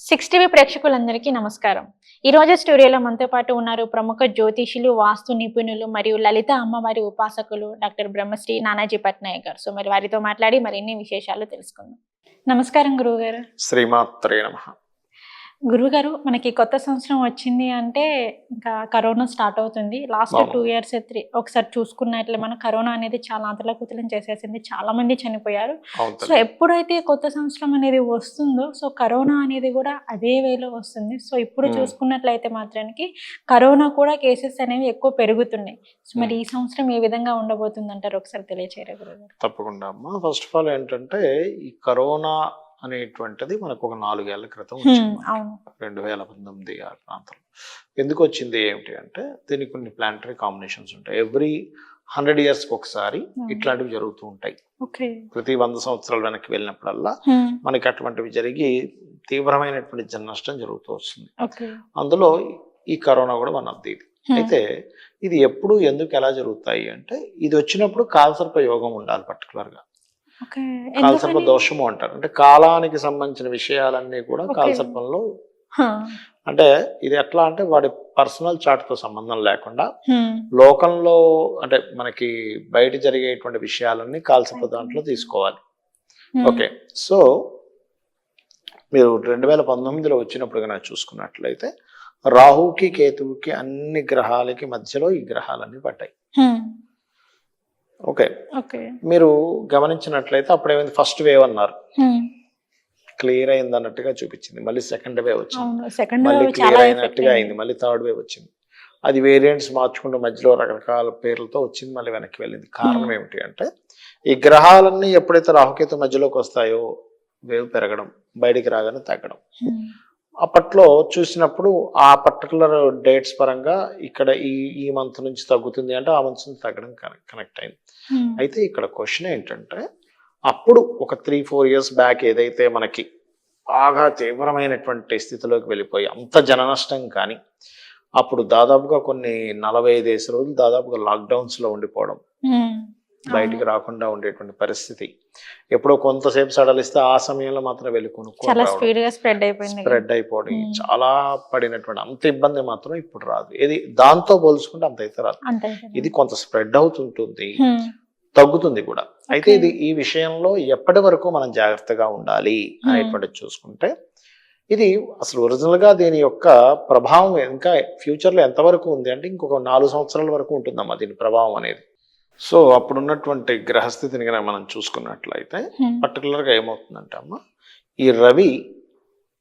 Six TV ప్రేక్షకులందరికీ నమస్కారం. ఈ రోజు స్టూడియోలో మనతో పాటు ఉన్నారు ప్రముఖ జ్యోతిషులు, వాస్తు నిపుణులు మరియు లలిత అమ్మవారి ఉపాసకులు డాక్టర్ బ్రహ్మశ్రీ నానాజీ పట్నాయక్ గారు. సో మరి వారితో మాట్లాడి మరిన్ని విశేషాలు తెలుసుకుందాం. నమస్కారం గురువుగారు. శ్రీమాత్రే నమః. గురువుగారు, మనకి కొత్త సంవత్సరం వచ్చింది అంటే ఇంకా కరోనా స్టార్ట్ అవుతుంది. లాస్ట్ 2 ఇయర్స్ ఒకసారి చూసుకున్నట్లే మన కరోనా అనేది చాలా అతలాకుతలం చేసేసింది. చాలా మంది చనిపోయారు. సో ఎప్పుడైతే కొత్త సంవత్సరం అనేది వస్తుందో సో కరోనా అనేది కూడా అదే వేలో వస్తుంది. సో ఇప్పుడు చూసుకున్నట్లయితే మాత్రానికి కరోనా కూడా కేసెస్ అనేవి ఎక్కువ పెరుగుతున్నాయి. సో మరి ఈ సంవత్సరం ఏ విధంగా ఉండబోతుంది అంటారు, ఒకసారి తెలియచేయరా గురువుగారు? తప్పకుండా అమ్మా. ఫస్ట్ ఆఫ్ ఆల్ ఏంటంటే ఈ కరోనా అనేటువంటిది మనకు ఒక 4 ఏళ్ల క్రితం వచ్చింది. 2019 ఆ ప్రాంతంలో. ఎందుకు వచ్చింది ఏమిటి అంటే దీనికి కొన్ని ప్లానటరీ కాంబినేషన్స్ ఉంటాయి. ఎవ్రీ 100 years ఒకసారి ఇట్లాంటివి జరుగుతూ ఉంటాయి. ప్రతి 100 సంవత్సరాల వెనక్కి వెళ్ళినప్పుడల్లా మనకి అటువంటివి జరిగి తీవ్రమైనటువంటి జన నష్టం జరుగుతూ వస్తుంది. అందులో ఈ కరోనా కూడా వన్ ఆఫ్ ది. అయితే ఇది ఎప్పుడు ఎందుకు ఎలా జరుగుతాయి అంటే ఇది వచ్చినప్పుడు కాలసర్ప యోగం ఉండాలి. పర్టికులర్ గా కాలసర్ప దోషము అంటారు. అంటే కాలానికి సంబంధించిన విషయాలన్నీ కూడా కాలసర్పంలో, అంటే ఇది ఎట్లా అంటే వాడి పర్సనల్ చార్ట్ తో సంబంధం లేకుండా లోకంలో అంటే మనకి బయట జరిగేటువంటి విషయాలన్నీ కాలసర్ప దాంట్లో తీసుకోవాలి. ఓకే, సో మీరు 2019లో వచ్చినప్పుడు కనుక చూసుకున్నట్లయితే రాహుకి కేతువుకి అన్ని గ్రహాలకి మధ్యలో ఈ గ్రహాలన్నీ పడ్డాయి. ఓకే, మీరు గమనించినట్లయితే అప్పుడేమైంది, ఫస్ట్ వేవ్ అన్నారు, క్లియర్ అయింది అన్నట్టుగా చూపించింది. మళ్ళీ సెకండ్ వేవ్ వచ్చింది, మళ్ళీ క్లియర్ అయినట్టుగా అయింది. మళ్ళీ థర్డ్ వేవ్ వచ్చింది. అది వేరియంట్స్ మార్చుకుంటూ మధ్యలో రకరకాల పేర్లతో వచ్చింది, మళ్ళీ వెనక్కి వెళ్ళింది. కారణం ఏమిటి అంటే ఈ గ్రహాలన్నీ ఎప్పుడైతే రాహుకేతు మధ్యలోకి వస్తాయో వేవ్ పెరగడం, బయటికి రాగానే తగ్గడం. అప్పట్లో చూసినప్పుడు ఆ పర్టికులర్ డేట్స్ పరంగా ఇక్కడ ఈ మంత్ నుంచి తగ్గుతుంది అంటే ఆ మంత్ నుంచి తగ్గడం కనెక్ట్ అయింది. అయితే ఇక్కడ క్వశ్చన్ ఏంటంటే అప్పుడు ఒక 3-4 years బ్యాక్ ఏదైతే మనకి బాగా తీవ్రమైనటువంటి స్థితిలోకి వెళ్ళిపోయి అంత జన నష్టం కానీ అప్పుడు దాదాపుగా కొన్ని 45 రోజులు దాదాపుగా లాక్డౌన్స్ లో ఉండిపోవడం, బయటికి రాకుండా ఉండేటువంటి పరిస్థితి, ఎప్పుడో కొంతసేపు సడలిస్తే ఆ సమయంలో మాత్రం వెళ్ళి స్ప్రెడ్ అయిపోవడం, చాలా పడినటువంటి అంత ఇబ్బంది మాత్రం ఇప్పుడు రాదు. ఇది దాంతో పోల్చుకుంటే అంత అయితే రాదు. ఇది కొంత స్ప్రెడ్ అవుతుంటుంది, తగ్గుతుంది కూడా. అయితే ఇది ఈ విషయంలో ఎప్పటి వరకు మనం జాగ్రత్తగా ఉండాలి అనేటువంటిది చూసుకుంటే ఇది అసలు ఒరిజినల్ గా దీని యొక్క ప్రభావం ఇంకా ఫ్యూచర్ లో ఎంతవరకు ఉంది అంటే ఇంకొక 4 సంవత్సరాల వరకు ఉంటుందమ్మా దీని ప్రభావం అనేది. సో అప్పుడున్నటువంటి గ్రహస్థితిని కనుక మనం చూసుకున్నట్లయితే పర్టికులర్ గా ఏమవుతుందంటే అమ్మ, ఈ రవి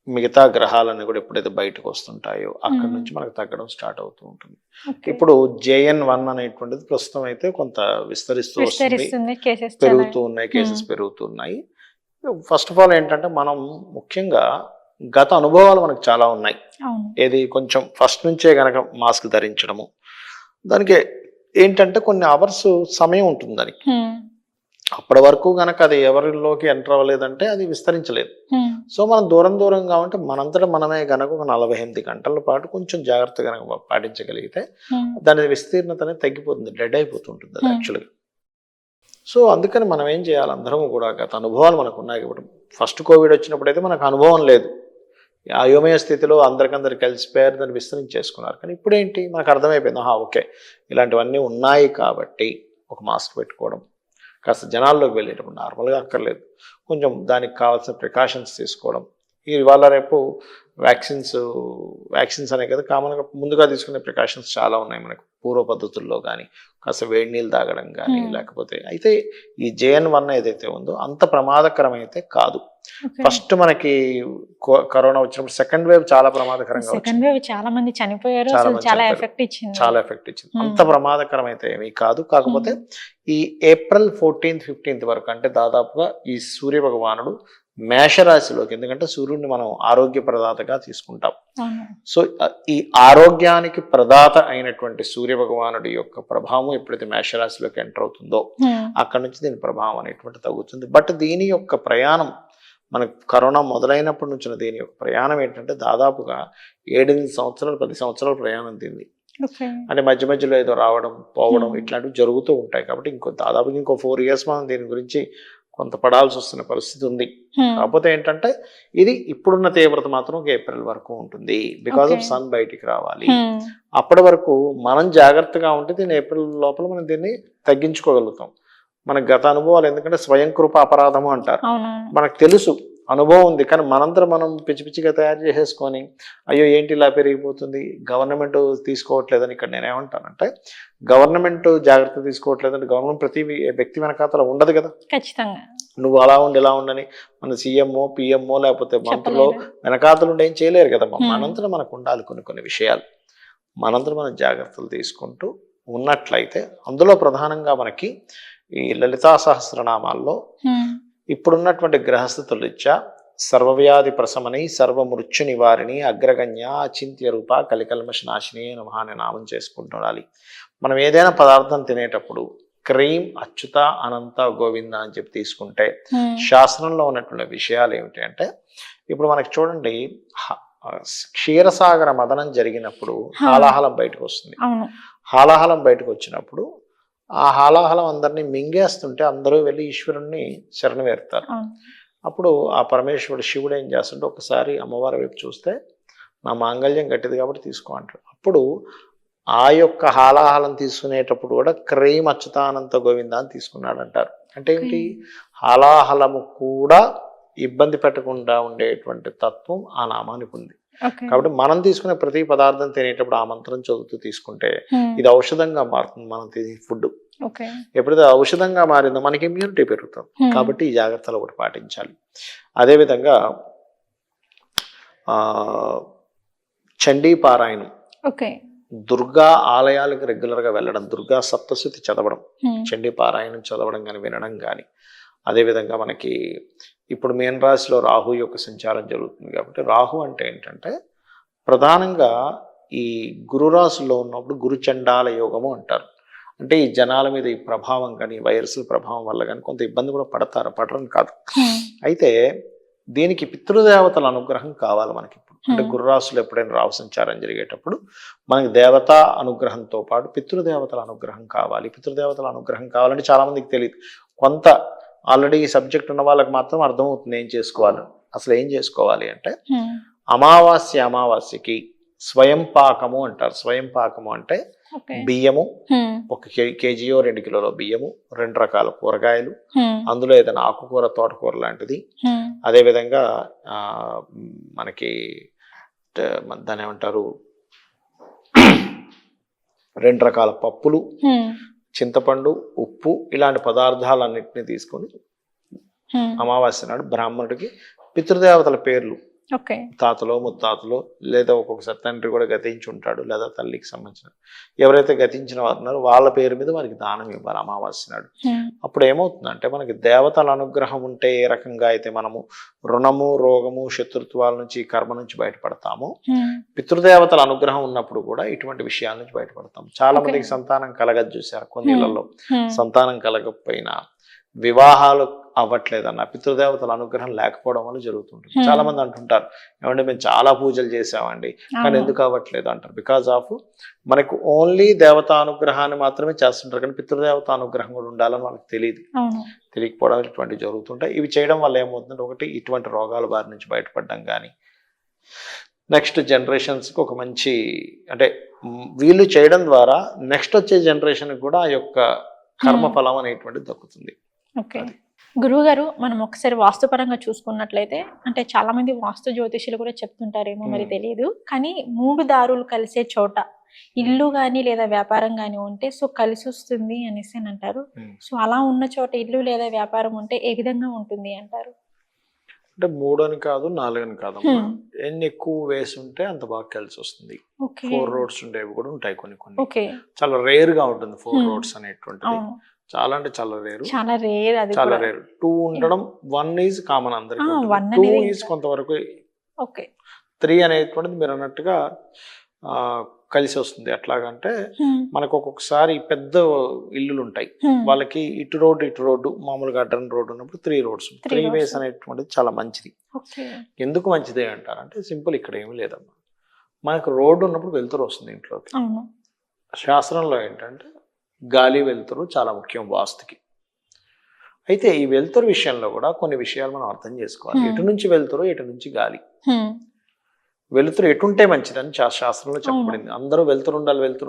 మిగతా గ్రహాలన్నీ కూడా ఎప్పుడైతే బయటకు వస్తుంటాయో అక్కడ నుంచి మనకు తగ్గడం స్టార్ట్ అవుతూ ఉంటుంది. ఇప్పుడు JN1 అనేటువంటిది ప్రస్తుతం అయితే కొంత విస్తరిస్తూ వస్తుంది, పెరుగుతూ ఉన్నాయి, కేసెస్ పెరుగుతున్నాయి. ఫస్ట్ ఆఫ్ ఆల్ ఏంటంటే మనం ముఖ్యంగా గత అనుభవాలు మనకు చాలా ఉన్నాయి. ఏది కొంచెం ఫస్ట్ నుంచే గనక మాస్క్ ధరించడము, దానికి ఏంటంటే కొన్ని అవర్స్ సమయం ఉంటుంది దానికి. అప్పటి వరకు గనక అది ఎవరిలోకి ఎంటర్ అవ్వలేదంటే అది విస్తరించలేదు. సో మనం దూరంగా ఉంటే మనంతటా మనమే గనక ఒక 48 గంటల పాటు కొంచెం జాగ్రత్త గనక పాటించగలిగితే దాని విస్తీర్ణత అనేది తగ్గిపోతుంది, డెడ్ అయిపోతుంటుంది అది యాక్చువల్గా. సో అందుకని మనం ఏం చేయాలి, అందరం కూడా గత అనుభవాలు మనకు ఉన్నాయి కాబట్టి, ఫస్ట్ కోవిడ్ వచ్చినప్పుడు అయితే మనకు అనుభవం లేదు, అయోమయ స్థితిలో అందరికందరు కలిసిపోయారు, దాన్ని విస్తరించేసుకున్నారు. కానీ ఇప్పుడు ఏంటి మనకు అర్థమైపోయింది, ఓకే ఇలాంటివన్నీ ఉన్నాయి కాబట్టి ఒక మాస్క్ పెట్టుకోవడం, కాస్త జనాల్లోకి వెళ్ళేటప్పుడు నార్మల్గా అక్కర్లేదు, కొంచెం దానికి కావాల్సిన ప్రికాషన్స్ తీసుకోవడం. ఇవాళ రేపు వ్యాక్సిన్స్ అనే కదా కామన్గా ముందుగా తీసుకునే ప్రికాషన్స్ చాలా ఉన్నాయి మనకు పూర్వ పద్ధతుల్లో కానీ, కాస్త వేడి నీళ్ళు తాగడం కానీ లేకపోతే. అయితే ఈ JN1 ఏదైతే ఉందో అంత ప్రమాదకరం అయితే కాదు. ఫస్ట్ మనకి కరోనా వచ్చినప్పుడు సెకండ్ వేవ్ చాలా ప్రమాదకరంగా వచ్చింది, చాలా మంది చనిపోయారు, చాలా ఎఫెక్ట్ ఇచ్చింది. అంత ప్రమాదకరం అయితే ఏమీ కాదు. కాకపోతే ఈ April 14th 15th వరకు అంటే దాదాపుగా ఈ సూర్య భగవానుడు మేషరాశిలోకి, ఎందుకంటే సూర్యుడిని మనం ఆరోగ్య ప్రదాతగా తీసుకుంటాం. సో ఈ ఆరోగ్యానికి ప్రదాత అయినటువంటి సూర్య భగవానుడి యొక్క ప్రభావం ఎప్పుడైతే మేషరాశిలోకి ఎంటర్ అవుతుందో అక్కడ నుంచి దీని ప్రభావం అనేటువంటి తగ్గుతుంది. బట్ దీని యొక్క ప్రయాణం మనకు కరోనా మొదలైనప్పటి నుంచి దీని యొక్క ప్రయాణం ఏంటంటే దాదాపుగా 7-8 సంవత్సరాలు 10 సంవత్సరాల ప్రయాణం దీన్ని. అంటే మధ్యలో ఏదో రావడం పోవడం ఇట్లాంటివి జరుగుతూ ఉంటాయి. కాబట్టి దాదాపుగా ఇంకో 4 years మనం దీని గురించి కొంత పడాల్సి వస్తున్న పరిస్థితి ఉంది. కాకపోతే ఏంటంటే ఇది ఇప్పుడున్న తీవ్రత మాత్రం ఒక ఏప్రిల్ వరకు ఉంటుంది. బికాస్ ఆఫ్ సన్ బయటికి రావాలి. అప్పటి వరకు మనం జాగ్రత్తగా ఉంటే దీన్ని ఏప్రిల్ లోపల మనం దీన్ని తగ్గించుకోగలుగుతాం. మనకు గత అనుభవాలు, ఎందుకంటే స్వయం కృప అపరాధము అంటారు. మనకు తెలుసు, అనుభవం ఉంది, కానీ మనందరం మనం పిచ్చి పిచ్చిగా తయారు చేసేసుకొని అయ్యో ఏంటి ఇలా పెరిగిపోతుంది, గవర్నమెంట్ తీసుకోవట్లేదని. ఇక్కడ నేనేమంటానంటే గవర్నమెంట్ జాగ్రత్త తీసుకోవట్లేదంటే గవర్నమెంట్ ప్రతి వ్యక్తి వెనకాతల ఉండదు కదా. ఖచ్చితంగా నువ్వు అలా ఉండి ఇలా ఉండని మన సీఎంఓ పిఎంఓ లేకపోతే మంత్రులు వెనకాతలు ఉండి ఏం చేయలేరు కదా. మనంతరం మనకు ఉండాలి కొన్ని విషయాలు. మనంతరం మనం జాగ్రత్తలు తీసుకుంటూ ఉన్నట్లయితే అందులో ప్రధానంగా మనకి ఈ లలితా సహస్రనామాల్లో ఇప్పుడున్నటువంటి గ్రహస్థితులు ఇచ్చా సర్వవ్యాధి ప్రశమని సర్వమృత్యు నివారిణి అగ్రగణ్య అచింత్య రూప కలికల్మష నాశిని నమః అనే నామం చేసుకుంటుండాలి. మనం ఏదైనా పదార్థం తినేటప్పుడు క్రీం అచ్యుత అనంత గోవింద అని చెప్పి తీసుకుంటే శాస్త్రంలో ఉన్నటువంటి విషయాలు ఏమిటి అంటే, ఇప్పుడు మనకి చూడండి క్షీరసాగర మదనం జరిగినప్పుడు హాలాహలం బయటకు వస్తుంది. హాలాహలం బయటకు వచ్చినప్పుడు ఆ హాలాహలం అందరినీ మింగేస్తుంటే అందరూ వెళ్ళి ఈశ్వరుణ్ణి శరణు వేరుతారు. అప్పుడు ఆ పరమేశ్వరుడు శివుడు ఏం చేస్తుంటే ఒకసారి అమ్మవారి వైపు చూస్తే నా మాంగళ్యం గట్టిది కాబట్టి తీసుకో అంటాడు. అప్పుడు ఆ యొక్క హాలాహలం తీసుకునేటప్పుడు కూడా క్రీం అచ్యుతానంత గోవింద అని తీసుకున్నాడు అంటారు. అంటే ఏంటి, హాలాహలము కూడా ఇబ్బంది పెట్టకుండా ఉండేటువంటి తత్వం ఆ నామానికి ఉంది. కాబట్టి మనం తీసుకునే ప్రతి పదార్థం తినేటప్పుడు ఆ మంత్రం చదువుతూ తీసుకుంటే ఇది ఔషధంగా మారుతుంది. మనం తినే ఫుడ్ ఎప్పుడైతే ఔషధంగా మారిందో మనకి ఇమ్యూనిటీ పెరుగుతుంది. కాబట్టి ఈ జాగ్రత్తలు ఒకటి పాటించాలి. అదేవిధంగా చండీ పారాయణం, దుర్గా ఆలయాలకు రెగ్యులర్గా వెళ్ళడం, దుర్గా సప్తశతి చదవడం, చండీ పారాయణం చదవడం కానీ వినడం కానీ. అదేవిధంగా మనకి ఇప్పుడు మీన రాశిలో రాహు యొక్క సంచారం జరుగుతుంది కాబట్టి రాహు అంటే ఏంటంటే ప్రధానంగా ఈ గురు రాశిలో ఉన్నప్పుడు గురుచండాల యోగము అంటారు. అంటే ఈ జనాల మీద ఈ ప్రభావం కానీ వైరస్ల ప్రభావం వల్ల కానీ కొంత ఇబ్బంది కూడా పడరని కాదు. అయితే దీనికి పితృదేవతల అనుగ్రహం కావాలి మనకి. ఇప్పుడు అంటే గురు రాశులు ఎప్పుడైనా రాహు సంచారం జరిగేటప్పుడు మనకి దేవతా అనుగ్రహంతో పాటు పితృదేవతల అనుగ్రహం కావాలి. పితృదేవతల అనుగ్రహం కావాలంటే చాలా మందికి తెలియదు. కొంత ఆల్రెడీ ఈ సబ్జెక్ట్ ఉన్న వాళ్ళకి మాత్రం అర్థమవుతుంది ఏం చేసుకోవాలి. అసలు ఏం చేసుకోవాలి అంటే అమావాస్యకి స్వయం పాకము అంటారు. స్వయం పాకము అంటే బియ్యము 1 కేజీయో 2 కిలోల బియ్యము, 2 రకాల కూరగాయలు, అందులో ఏదైనా ఆకుకూర తోటకూర లాంటిది, అదేవిధంగా మనకి దాని ఏమంటారు 2 రకాల పప్పులు, చింతపండు, ఉప్పు, ఇలాంటి పదార్థాలన్నింటినీ తీసుకొని అమావాస్య నాడు బ్రాహ్మణుడికి పితృదేవతల పేర్లు, తాతలో ముత్తాతలో లేదా ఒక్కొక్కసారి తండ్రి కూడా గతించి ఉంటాడు, లేదా తల్లికి సంబంధించిన ఎవరైతే గతించిన వారు ఉన్నారో వాళ్ళ పేరు మీద వారికి దానం ఇవ్వాలి అమావాస్య నాడు. అప్పుడు ఏమవుతుందంటే మనకి దేవతల అనుగ్రహం ఉంటే ఏ రకంగా అయితే మనము రుణము, రోగము, శత్రుత్వాల నుంచి, కర్మ నుంచి బయటపడతామో, పితృదేవతల అనుగ్రహం ఉన్నప్పుడు కూడా ఇటువంటి విషయాల నుంచి బయటపడతాం. చాలా మందికి సంతానం కలగదు చూసారు. కొన్ని ఇళ్లలో సంతానం కలగకపోయినా వివాహాలు అవ్వట్లేదన్న పితృదేవతల అనుగ్రహం లేకపోవడం వల్ల జరుగుతుంటుంది. చాలా మంది అంటుంటారు ఏమంటే మేము చాలా పూజలు చేసామండి కానీ ఎందుకు అవ్వట్లేదు అంటారు. బికాజ్ ఆఫ్ మనకు ఓన్లీ దేవతా అనుగ్రహాన్ని మాత్రమే చేస్తుంటారు, కానీ పితృదేవత అనుగ్రహం కూడా ఉండాలని మనకు తెలియకపోవడం ఇటువంటివి జరుగుతుంటాయి. ఇవి చేయడం వల్ల ఏమవుతుందంటే ఒకటి ఇటువంటి రోగాల బారి నుంచి బయటపడడం కానీ, నెక్స్ట్ జనరేషన్స్కి ఒక మంచి అంటే వీళ్ళు చేయడం ద్వారా నెక్స్ట్ వచ్చే జనరేషన్కి కూడా ఆ యొక్క కర్మఫలం అనేటువంటిది దక్కుతుంది. ఓకే గురువు గారు, మనం ఒకసారి వాస్తుపరంగా చూసుకున్నట్లయితే అంటే చాలా మంది వాస్తు జ్యోతిషులు కూడా చెప్తుంటారేమో మరి తెలియదు, కానీ 3 దారులు కలిసే చోట ఇల్లు కానీ లేదా వ్యాపారం కానీ ఉంటే సో కలిసి వస్తుంది అనేసి అని అంటారు. సో అలా ఉన్న చోట ఇల్లు లేదా వ్యాపారం ఉంటే ఏ విధంగా ఉంటుంది అంటారు? అంటే 3 అని కాదు 4 అని కాదు, ఎన్ని ఎక్కువ వేసి ఉంటే అంత బాగా కలిసి వస్తుంది. 4 రోడ్స్ ఉండేవి కూడా ఉంటాయి కొన్ని. చాలా రేర్ గా ఉంటుంది 4 రోడ్స్ అనేటువంటిది. చాలా అంటే చాలా రేరు, చాలా రేరు. 2 ఉండడం 1 ఈజ్ కామన్ అందరికి. 2 ఈజ్ కొంతవరకు, 3 అనేటువంటిది మీరు అన్నట్టుగా కలిసి వస్తుంది. ఎట్లాగంటే మనకు ఒక్కొక్కసారి పెద్ద ఇల్లులు ఉంటాయి, వాళ్ళకి ఇటు రోడ్డు మామూలుగా అడ్డన్ రోడ్డు ఉన్నప్పుడు 3 రోడ్స్ 3 వేస్ అనేటువంటిది చాలా మంచిది. ఎందుకు మంచిది అంటారంటే సింపుల్, ఇక్కడ ఏమి లేదమ్మా, మనకు రోడ్డు ఉన్నప్పుడు వెలుతురు వస్తుంది ఇంట్లోకి. శాస్త్రంలో ఏంటంటే గాలి వెలుతురు చాలా ముఖ్యం వాస్తుకి. అయితే ఈ వెలుతురు విషయంలో కూడా కొన్ని విషయాలు మనం అర్థం చేసుకోవాలి. ఎటు నుంచి వెలుతురు, ఎటు నుంచి గాలి. వెలుతురు ఎటుంటే మంచిదని శాస్త్రంలో చెప్పబడింది. అందరూ వెలుతురు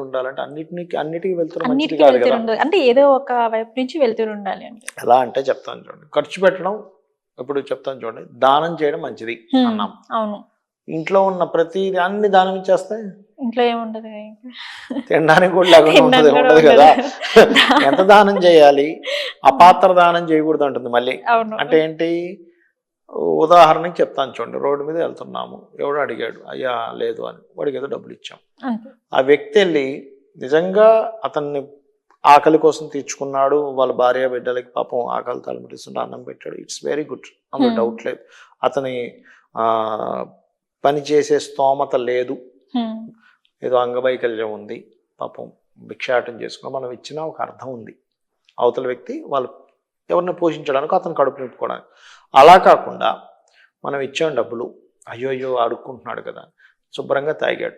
ఉండాలంటే అన్నిటికీ వెలుతురు మంచిది కాదు కదా. అంటే ఏదో ఒక వైపు నుంచి వెలుతురు ఉండాలి అంటే ఎలా అంటే చెప్తాను చూడండి. ఖర్చు పెట్టడం ఇప్పుడు చెప్తాను చూడండి. దానం చేయడం మంచిది అన్నాం. అవును. ఇంట్లో ఉన్న ప్రతి అన్ని దానం ఇచ్చేస్తే ఇంట్లో ఏముండదు, తినడానికి కూడా లేకుండా ఉండదు కదా. ఎంత దానం చేయాలి? అపాత్ర దానం చేయకూడదు అంటుంది మళ్ళీ. అంటే ఏంటి? ఉదాహరణకి చెప్తాను చూడండి. రోడ్డు మీద వెళ్తున్నాము, ఎవడో అడిగాడు, అయ్యా లేదు అని, వాడికి ఏదో డబ్బులు ఇచ్చాం. ఆ వ్యక్తి వెళ్ళి నిజంగా అతన్ని ఆకలి కోసం తీర్చుకున్నాడు, వాళ్ళ భార్య బిడ్డలకి పాపం ఆకలి తలమిటిస్తుంటే అన్నం పెట్టాడు. ఇట్స్ వెరీ గుడ్, అందులో డౌట్ లేదు. అతని పని చేసే స్తోమత లేదు, ఏదో అంగవైకల్యం ఉంది, పాపం భిక్షాటం చేసుకుని మనం ఇచ్చిన ఒక అర్థం ఉంది. అవతల వ్యక్తి వాళ్ళు ఎవరిని పోషించడానికి, అతను కడుపు నింపుకోవడానికి. అలా కాకుండా మనం ఇచ్చాం డబ్బులు, అయ్యో అడుక్కుంటున్నాడు కదా, శుభ్రంగా తాగాడు,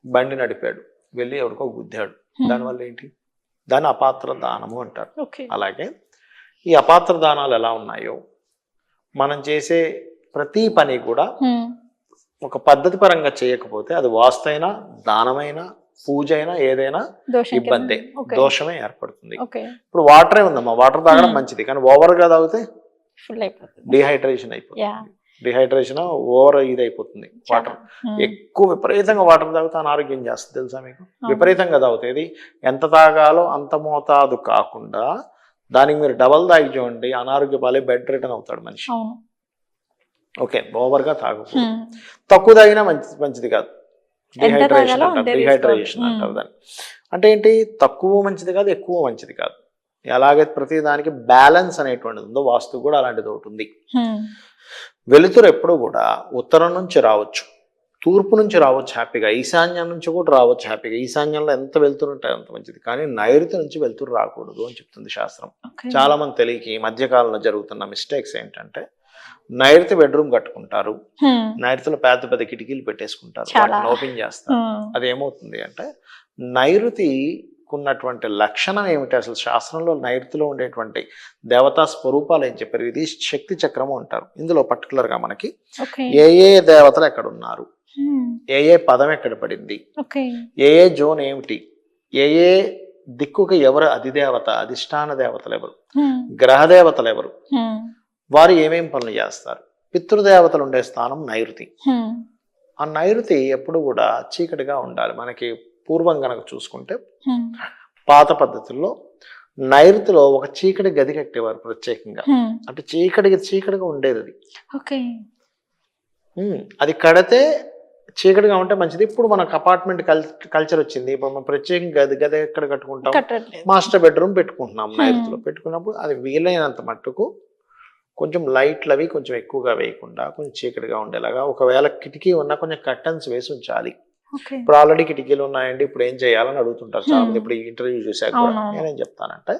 బండి నడిపాడు, వెళ్ళి ఎవరికో గుద్దాడు, దానివల్ల ఏంటి? దాన్ని అపాత్ర దానము అంటారు. అలాగే ఈ అపాత్ర దానాలు ఎలా ఉన్నాయో మనం చేసే ప్రతి పని కూడా ఒక పద్ధతి పరంగా చేయకపోతే అది వాస్తైనా, దానమైనా, పూజ అయినా, ఏదైనా ఇబ్బంది, దోషమే ఏర్పడుతుంది. ఇప్పుడు వాటరే ఉందమ్మా, వాటర్ తాగడం మంచిది, కానీ ఓవర్ గా తాగితే డిహైడ్రేషన్ అయిపోతుంది. డిహైడ్రేషన్ ఓవర్ ఇది అయిపోతుంది. వాటర్ ఎక్కువ విపరీతంగా వాటర్ తాగితే అనారోగ్యం చేస్తుంది తెలుసా మీకు? విపరీతంగా తాగుతుంది. ఎంత తాగాలో అంత మోతాదు కాకుండా దానికి మీరు డబల్ తాగి చూడండి, అనారోగ్య పాలే, బెడ్ రిటర్న్ అవుతాడు మనిషి. ఓకే, ఓవర్గా తాగకూడదు. తక్కువ తాగినా మంచిది కాదు, డిహైడ్రేషన్ అంటారు. డిహైడ్రేషన్ అంటారు దాన్ని. అంటే ఏంటి? తక్కువ మంచిది కాదు, ఎక్కువ మంచిది కాదు. ఎలాగైతే ప్రతి దానికి బ్యాలెన్స్ అనేటువంటిది ఉందో, వాస్తు కూడా అలాంటిది ఒకటి ఉంది. వెలుతురు ఎప్పుడు కూడా ఉత్తరం నుంచి రావచ్చు, తూర్పు నుంచి రావచ్చు హ్యాపీగా, ఈశాన్యం నుంచి కూడా రావచ్చు హ్యాపీగా. ఈశాన్యంలో ఎంత వెలుతురు ఉంటే అంత మంచిది, కానీ నైరుతి నుంచి వెలుతురు రాకూడదు అని చెప్తుంది శాస్త్రం. చాలా మంది తెలియక ఈ మధ్యకాలంలో జరుగుతున్న మిస్టేక్స్ ఏంటంటే, నైరుతి బెడ్రూమ్ కట్టుకుంటారు, నైరుతిలో పెద్ద పెద్ద కిటికీలు పెట్టేసుకుంటారు, వాటిని ఓపెన్ చేస్తారు. అది ఏమవుతుంది అంటే, నైరుతి ఉన్నటువంటి లక్షణం ఏమిటి అసలు? శాస్త్రంలో నైరుతిలో ఉండేటువంటి దేవతా స్వరూపాలు ఏం చెప్పారు? ఇది శక్తి చక్రము అంటారు. ఇందులో పర్టికులర్ గా మనకి ఏ దేవతలు ఎక్కడ ఉన్నారు, ఏ పదం ఎక్కడ పడింది, ఏ జోన్ ఏమిటి, ఏ దిక్కుకి ఎవరు అధిదేవత, అధిష్టాన దేవతలు ఎవరు, గ్రహ దేవతలు ఎవరు, వారు ఏమేం పనులు చేస్తారు, పితృదేవతలు ఉండే స్థానం నైరుతి. ఆ నైరుతి ఎప్పుడు కూడా చీకటిగా ఉండాలి. మనకి పూర్వం గనక చూసుకుంటే పాత పద్ధతుల్లో నైరుతిలో ఒక చీకటి గది కట్టేవారు ప్రత్యేకంగా. అంటే చీకటిగా ఉండేది అది. అది కడితే చీకటిగా ఉంటే మంచిది. ఇప్పుడు మనకు అపార్ట్మెంట్ కల్చర్ వచ్చింది. ఇప్పుడు మనం ప్రత్యేకంగా గది ఎక్కడ కట్టుకుంటాం? మాస్టర్ బెడ్రూమ్ పెట్టుకుంటున్నాం. నైరుతిలో పెట్టుకున్నప్పుడు అది వీలైనంత మట్టుకు కొంచెం లైట్లు అవి కొంచెం ఎక్కువగా వేయకుండా కొంచెం చీకటిగా ఉండేలాగా, ఒకవేళ కిటికీ ఉన్నా కొంచెం కర్టన్స్ వేసి ఉంచాలి. ఇప్పుడు ఆల్రెడీ కిటికీలు ఉన్నాయండి, ఇప్పుడు ఏం చేయాలని అడుగుతుంటారు చాలా మంది. ఇప్పుడు ఈ ఇంటర్వ్యూ చూసాక కూడా నేనేం చెప్తానంటే,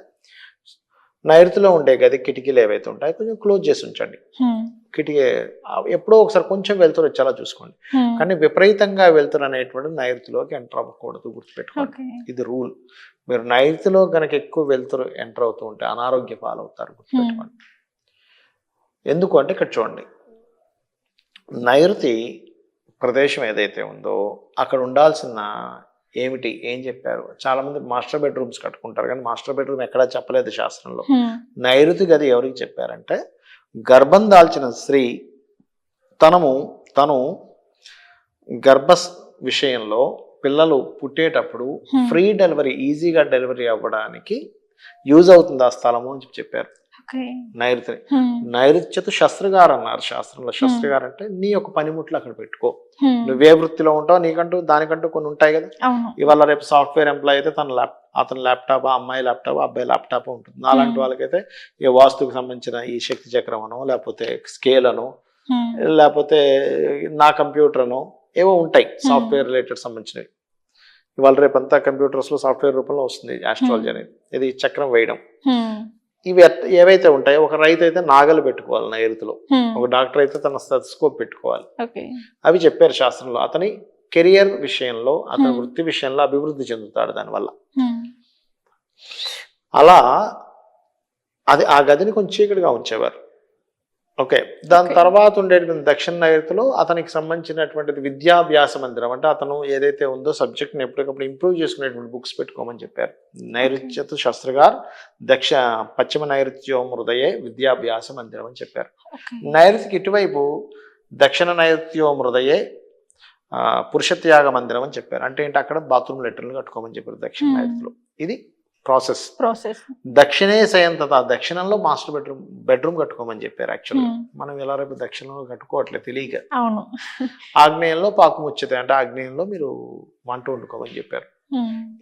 నైరుతిలో ఉండే గది కిటికీలు ఏవైతే ఉంటాయో కొంచెం క్లోజ్ చేసి ఉంచండి. కిటికీ ఎప్పుడో ఒకసారి కొంచెం వెళ్తురు వచ్చేలా చూసుకోండి, కానీ విపరీతంగా వెళ్తురు అనేటువంటి నైరుతిలోకి ఎంటర్ అవ్వకూడదు, గుర్తుపెట్టుకోండి. ఇది రూల్. మీరు నైరుతిలో కనుక ఎక్కువ వెళ్తురు ఎంటర్ అవుతూ ఉంటే అనారోగ్య పాలవుతారు, గుర్తుపెట్టుకోండి. ఎందుకు అంటే ఇక్కడ చూడండి, నైరుతి ప్రదేశం ఏదైతే ఉందో అక్కడ ఉండాల్సిన ఏం చెప్పారు? చాలా మంది మాస్టర్ బెడ్రూమ్స్ కట్టుకుంటారు, కానీ మాస్టర్ బెడ్రూమ్ ఎక్కడా చెప్పలేదు శాస్త్రంలో. నైరుతి గది ఎవరికి చెప్పారంటే, గర్భం దాల్చిన స్త్రీ తను గర్భ విషయంలో పిల్లలు పుట్టేటప్పుడు ఫ్రీ డెలివరీ, ఈజీగా డెలివరీ అవ్వడానికి యూజ్ అవుతుంది ఆ స్థలము అని చెప్పారు. నైరుతిని నైరుత్యతు శస్త్రగారు అన్నారు శాస్త్రంలో. శస్త్రగారు అంటే నీ యొక్క పనిముట్లు అక్కడ పెట్టుకో, నువ్వే వృత్తిలో ఉంటావు, నీకంటూ దానికంటూ కొన్ని ఉంటాయి కదా. ఇవాళ రేపు సాఫ్ట్వేర్ ఎంప్లాయ్ అయితే అతని ల్యాప్టాప్, అమ్మాయి ల్యాప్టాప్, అబ్బాయి ల్యాప్టాప్ ఉంటుంది. అలాంటి వాళ్ళకైతే ఈ వాస్తుకు సంబంధించిన ఈ శక్తి చక్రం అనో, లేకపోతే స్కేల్ అనో, లేకపోతే నా కంప్యూటర్ అనో ఏవో ఉంటాయి సాఫ్ట్వేర్ రిలేటెడ్ సంబంధించినవి. ఇవాళ రేపు అంతా కంప్యూటర్స్ లో సాఫ్ట్వేర్ రూపంలో వస్తుంది ఆస్ట్రాలజీ అనేది. ఇది చక్రం వేయడం. ఇవి ఏవైతే ఉంటాయో, ఒక రైతు అయితే నాగలు పెట్టుకోవాలి నైరుతిలో, ఒక డాక్టర్ అయితే తన స్టెతస్కోప్ పెట్టుకోవాలి. అవి చెప్పారు శాస్త్రంలో. అతని కెరియర్ విషయంలో, అతని వృత్తి విషయంలో అభివృద్ధి చెందుతాడు దానివల్ల. అలా అది ఆ గదిని కొంచెం చీకటిగా ఉంచేవారు. ఓకే, దాని తర్వాత ఉండేటువంటి దక్షిణ నైరుతిలో అతనికి సంబంధించినటువంటిది విద్యాభ్యాస మందిరం, అంటే అతను ఏదైతే ఉందో సబ్జెక్ట్ని ఎప్పటికప్పుడు ఇంప్రూవ్ చేసుకునేటువంటి బుక్స్ పెట్టుకోమని చెప్పారు. నైరుత్యతు శస్త్రగార్ పశ్చిమ నైరుత్యో హృదయే విద్యాభ్యాస మందిరం అని చెప్పారు. నైరుతికి ఇటువైపు దక్షిణ నైరుత్యో హృదయే పురుషత్యాగ మందిరం అని చెప్పారు. అంటే ఏంటి, అక్కడ బాత్రూమ్ లెటర్లు కట్టుకోమని చెప్పారు దక్షిణ నైరుతిలో. ఇది ప్రాసెస్. దక్షిణే శయంతత, దక్షిణంలో మాస్టర్ బెడ్రూమ్ కట్టుకోమని చెప్పారు. యాక్చువల్గా మనం ఎలా రేపు దక్షిణంలో కట్టుకోవట్లేదు తెలియక. ఆగ్నేయంలో పాకుముచ్చత, అంటే ఆగ్నేయంలో మీరు వంట వండుకోమని చెప్పారు.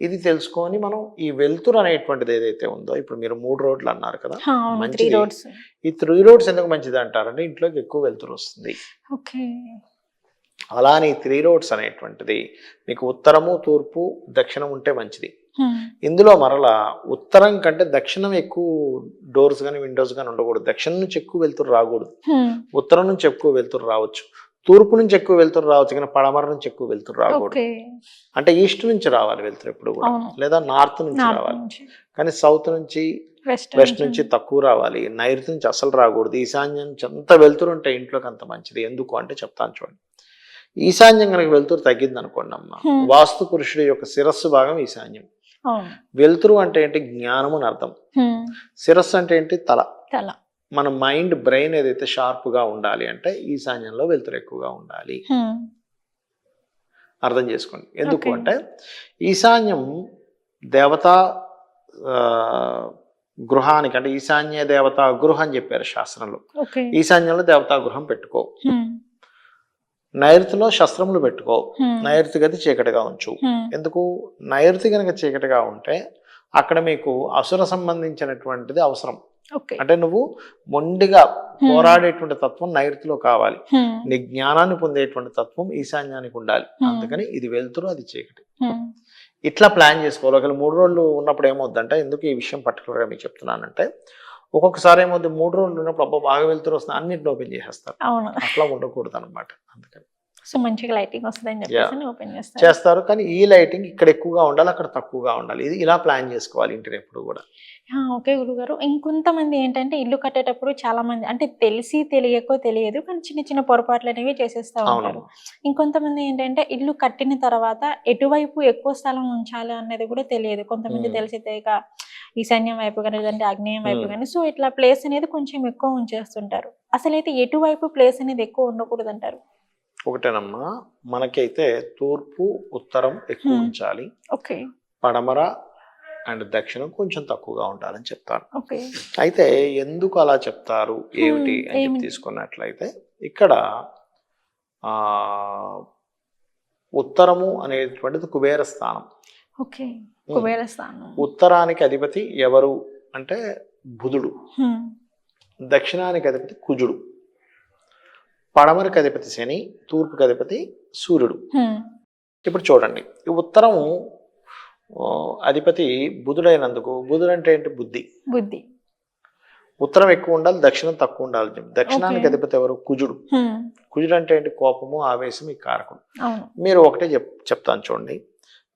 ఇది తెలుసుకొని మనం ఈ వెలుతురు అనేటువంటిది ఏదైతే ఉందో, ఇప్పుడు మీరు 3 రోడ్లు అన్నారు కదా, మంచిది. ఈ 3 రోడ్స్ ఎందుకు మంచిది అంటారంటే ఇంట్లోకి ఎక్కువ వెలుతురు వస్తుంది. అలానే 3 రోడ్స్ అనేటువంటిది మీకు ఉత్తరము, తూర్పు, దక్షిణం ఉంటే మంచిది. ఇందులో మరలా ఉత్తరం కంటే దక్షిణం ఎక్కువ డోర్స్ కానీ విండోస్ కానీ ఉండకూడదు. దక్షిణం నుంచి ఎక్కువ వెలుతురు రాకూడదు. ఉత్తరం నుంచి ఎక్కువ వెలుతురు రావచ్చు, తూర్పు నుంచి ఎక్కువ వెలుతురు రావచ్చు, కానీ పడమర నుంచి ఎక్కువ వెలుతురు రాకూడదు. అంటే ఈస్ట్ నుంచి రావాలి వెలుతురు ఎప్పుడు కూడా, లేదా నార్త్ నుంచి రావాలి. కానీ సౌత్ నుంచి, వెస్ట్ నుంచి తక్కువ రావాలి. నైరుతి నుంచి అసలు రాకూడదు. ఈశాన్యం నుంచి అంత వెలుతురు ఉంటే ఇంట్లోకి అంత మంచిది. ఎందుకు అంటే చెప్తాను చూడండి. ఈశాన్యం కనుక వెలుతురు తగ్గింది అనుకోండి అమ్మ, వాస్తు పురుషుడి యొక్క శిరస్సు భాగం ఈశాన్యం. వెలుతురు అంటే ఏంటి, జ్ఞానము అని అర్థం. శిరస్సు అంటే ఏంటి, తల. మన మైండ్, బ్రెయిన్ ఏదైతే షార్ప్ గా ఉండాలి అంటే ఈశాన్యంలో వెలుతురు ఎక్కువగా ఉండాలి. అర్థం చేసుకోండి. ఎందుకు అంటే ఈశాన్యం దేవతా గృహానికి, అంటే ఈశాన్య దేవతా గృహం అని చెప్పారు శాస్త్రంలో. ఈశాన్యంలో దేవతా గృహం పెట్టుకో, నైరుతిలో శస్త్రములు పెట్టుకో, నైరుతి గది చీకటిగా ఉంచు. ఎందుకు, నైరుతి కనుక చీకటిగా ఉంటే అక్కడ మీకు అసుర సంబంధించినటువంటిది అవసరం. అంటే నువ్వు మొండిగా పోరాడేటువంటి తత్వం నైరుతిలో కావాలి, నీ జ్ఞానాన్ని పొందేటువంటి తత్వం ఈశాన్యానికి ఉండాలి. అందుకని ఇది వెలుతురు, అది చీకటి. ఇట్లా ప్లాన్ చేసుకోవాలి. ఒకవేళ 3 రోజులు ఉన్నప్పుడు ఏమవుద్దంటే, ఎందుకు ఈ విషయం పర్టికులర్గా మీకు చెప్తున్నానంటే, ఒక్కొక్కసారి ఏమవుతుంది, 3 రోజులు ఉన్నప్పుడు అబ్బా బాగా వెళ్తురు వస్తుంది అన్నింటిని ఓపెన్ చేసేస్తారు. అట్లా ఉండకూడదు అనమాట. అందుకని సో మంచిగా లైటింగ్ వస్తుందని చెప్పేసి ఓపెన్ చేస్తారు. కానీ ఈ లైటింగ్ ఇక్కడ ఎక్కువగా ఉండాలి, అక్కడ తక్కువగా ఉండాలి. ఇది ఇలా ప్లాన్ చేసుకోవాలి ఇంటిని ఎప్పుడు కూడా. ఓకే గురుగారు, ఇంకొంతమంది ఏంటంటే ఇల్లు కట్టేటప్పుడు చాలా మంది అంటే తెలిసి తెలియకో తెలియదు కానీ చిన్న చిన్న పొరపాట్లు అనేవి చేసేస్తూ ఉంటారు. ఇంకొంతమంది ఏంటంటే ఇల్లు కట్టిన తర్వాత ఎటువైపు ఎక్కువ స్థలం ఉంచాలి అనేది కూడా తెలియదు. కొంతమంది తెలిసితే ఈశాన్యం వైపు కానీ లేదంటే ఆగ్నేయం వైపు కానీ, సో ఇట్లా ప్లేస్ అనేది కొంచెం ఎక్కువ ఉంచేస్తుంటారు. అసలు అయితే ఎటువైపు ప్లేస్ అనేది ఎక్కువ ఉండకూడదు అంటారు? ఒకటేనమ్మా, మనకైతే తూర్పు, ఉత్తరం ఎక్కువ ఉంచాలి, పడమర అండ్ దక్షిణం కొంచెం తక్కువగా ఉండాలని చెప్తారు. అయితే ఎందుకు అలా చెప్తారు, ఏమిటి అని తీసుకున్నట్లయితే, ఇక్కడ ఉత్తరము అనేటువంటిది కుబేర స్థానం. ఉత్తరానికి అధిపతి ఎవరు అంటే బుధుడు, దక్షిణానికి అధిపతి కుజుడు, పడమరకు అధిపతి శని, తూర్పుకి అధిపతి సూర్యుడు. ఇప్పుడు చూడండి, ఈ ఉత్తరం అధిపతి బుధుడైనందుకు, బుధుడు అంటే ఏంటి, బుద్ధి. ఉత్తరం ఎక్కువ ఉండాలి, దక్షిణం తక్కువ ఉండాలి. దక్షిణానికి అధిపతి ఎవరు, కుజుడు. కుజుడు అంటే ఏంటి, కోపము, ఆవేశం, ఈ కారకుడు. మీరు ఒకటే చెప్తాను చూడండి,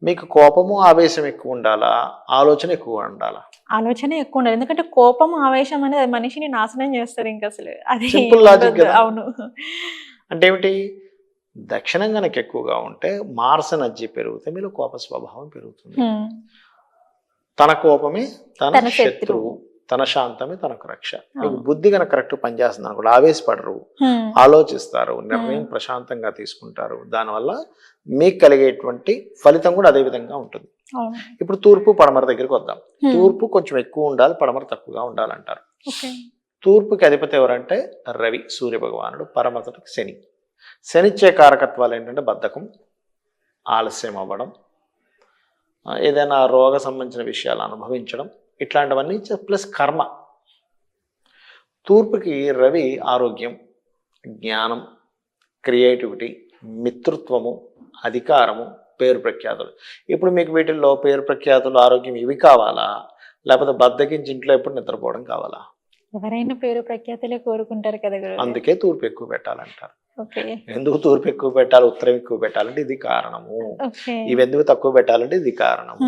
మీకు కోపము, ఆవేశం ఎక్కువ ఉండాలా, ఆలోచన ఎక్కువ ఉండాలా? ఆలోచన ఎక్కువ ఉండాలి. ఎందుకంటే కోపం, ఆవేశం అనేది మనిషిని నాశనం చేస్తారు. ఇంకా అసలు అది సింపుల్ లాజిక్. అవును. అంటే ఏమిటి, దక్షిణం కనుక ఎక్కువగా ఉంటే మార్స్ ఎనర్జీ పెరిగితే మీలో కోప స్వభావం పెరుగుతుంది. తన కోపమే తన శత్రువు, తన శాంతమే తనకు రక్ష. మీకు బుద్ధి కనుక కరెక్ట్ పనిచేస్తుంది అనుకోండి, ఆవేశపడరు, ఆలోచిస్తారు, నిర్ణయం ప్రశాంతంగా తీసుకుంటారు. దానివల్ల మీకు కలిగేటువంటి ఫలితం కూడా అదే విధంగా ఉంటుంది. ఇప్పుడు తూర్పు, పడమర దగ్గరికి వద్దాం. తూర్పు కొంచెం ఎక్కువ ఉండాలి, పడమర తక్కువగా ఉండాలంటారు. తూర్పుకి అధిపతి ఎవరంటే రవి, సూర్య భగవానుడు. పరమతకి శని. శనిచ్చే కారకత్వాలు ఏంటంటే బద్ధకం, ఆలస్యం అవ్వడం, ఏదైనా రోగ సంబంధించిన విషయాలు అనుభవించడం, ఇట్లాంటివన్నీ ప్లస్ కర్మ. తూర్పుకి రవి ఆరోగ్యం, జ్ఞానం, క్రియేటివిటీ, మిత్రుత్వము, అధికారము, పేరు ప్రఖ్యాతులు. ఇప్పుడు మీకు వీటిల్లో పేరు ప్రఖ్యాతులు, ఆరోగ్యం ఇవి కావాలా, లేకపోతే బద్దకించి ఇంట్లో ఎప్పుడు నిద్రపోవడం కావాలా? ఎవరైనా పేరు ప్రఖ్యాతులే కోరుకుంటారు కదా. అందుకే తూర్పు ఎక్కువ పెట్టాలంటారు. ఎందుకు తూర్పు ఎక్కువ పెట్టాలి, ఉత్తరం ఎక్కువ పెట్టాలంటే ఇది కారణము. ఇవి ఎందుకు తక్కువ పెట్టాలంటే ఇది కారణము.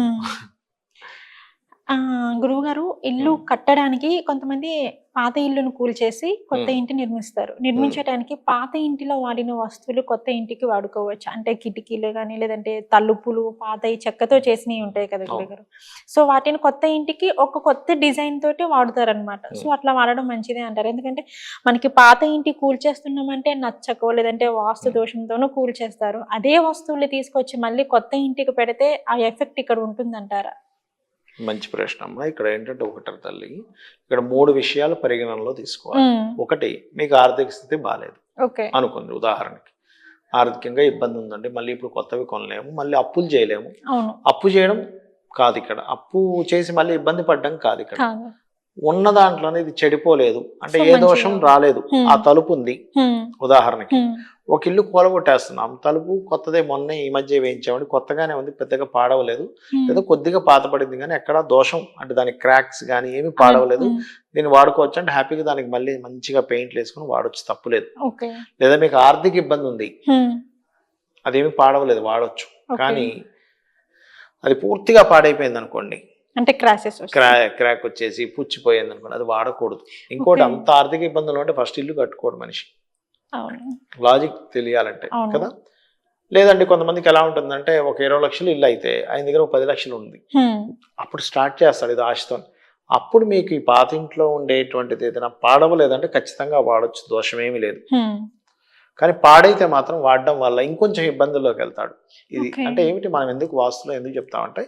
గురువు గారు ఇల్లు కట్టడానికి కొంతమంది పాత ఇల్లును కూల్చేసి కొత్త ఇంటి నిర్మిస్తారు. నిర్మించడానికి పాత ఇంటిలో వాడిన వస్తువులు కొత్త ఇంటికి వాడుకోవచ్చు. అంటే కిటికీలు కానీ లేదంటే తలుపులు పాత చెక్కతో చేసినవి ఉంటాయి కదా గురుగారు. సో వాటిని కొత్త ఇంటికి ఒక కొత్త డిజైన్ తోటి వాడుతారు అనమాట. సో అట్లా వాడడం మంచిదే అంటారు. ఎందుకంటే మనకి పాత ఇంటి కూల్చేస్తున్నామంటే నచ్చకో లేదంటే వాస్తు దోషంతోనూ కూల్చేస్తారు. అదే వస్తువులు తీసుకొచ్చి మళ్ళీ కొత్త ఇంటికి పెడితే ఆ ఎఫెక్ట్ ఇక్కడ ఉంటుందంటారా? మంచి ప్రశ్న అమ్మా. ఇక్కడ ఏంటంటే ఒకటి తల్లి, ఇక్కడ 3 విషయాలు పరిగణనలో తీసుకోవాలి. ఒకటి, మీకు ఆర్థిక స్థితి బాగాలేదు అనుకుంది, ఉదాహరణకి ఆర్థికంగా ఇబ్బంది ఉందండి, మళ్ళీ ఇప్పుడు కొత్తవి కొనలేము, మళ్ళీ అప్పులు చేయలేము. అప్పు చేయడం కాదు ఇక్కడ, అప్పు చేసి మళ్ళీ ఇబ్బంది పడడం కాదు ఇక్కడ. ఉన్న దాంట్లోనే ఇది చెడిపోలేదు అంటే ఏ దోషం రాలేదు, ఆ తలుపు ఉంది. ఉదాహరణకి ఒక ఇల్లు కూలగొట్టేస్తున్నాం, తలుపు కొత్తదే మొన్న ఈ మధ్య వేయించామండి, కొత్తగానే ఉంది, పెద్దగా పాడవలేదు, ఏదో కొద్దిగా పాత పడింది కానీ ఎక్కడ దోషం అంటే దానికి క్రాక్స్ కానీ ఏమి పాడవలేదు, దీన్ని వాడుకోవచ్చు అంటే హ్యాపీగా దానికి మళ్ళీ మంచిగా పెయింట్లు వేసుకుని వాడొచ్చు, తప్పులేదు. లేదా మీకు ఆర్థిక ఇబ్బంది ఉంది, అదేమి పాడవలేదు, వాడవచ్చు. కానీ అది పూర్తిగా పాడైపోయింది అనుకోండి, అంటే క్రాక్ వచ్చేసి పుచ్చిపోయింది అనుకోండి, అది వాడకూడదు. ఇంకోటి, అంత ఆర్థిక ఇబ్బందులు అంటే ఫస్ట్ ఇల్లు కట్టుకోడు మనిషి, లాజిక్ తెలియాలంటే కదా. లేదండి కొంతమందికి ఎలా ఉంటుందంటే ఒక 20 లక్షలు ఇల్లు అయితే ఆయన దగ్గర ఒక 10 లక్షలు ఉంది, అప్పుడు స్టార్ట్ చేస్తాడు ఇది ఆశతో. అప్పుడు మీకు ఈ పాత ఇంట్లో ఉండేటువంటిది ఏదైనా పాడవలేదంటే ఖచ్చితంగా వాడచ్చు, దోషమేమీ లేదు. కానీ పాడైతే మాత్రం వాడడం వల్ల ఇంకొంచెం ఇబ్బందుల్లోకి వెళ్తాడు. ఇది అంటే ఏమిటి, మనం ఎందుకు వాస్తులో ఎందుకు చెప్తామంటే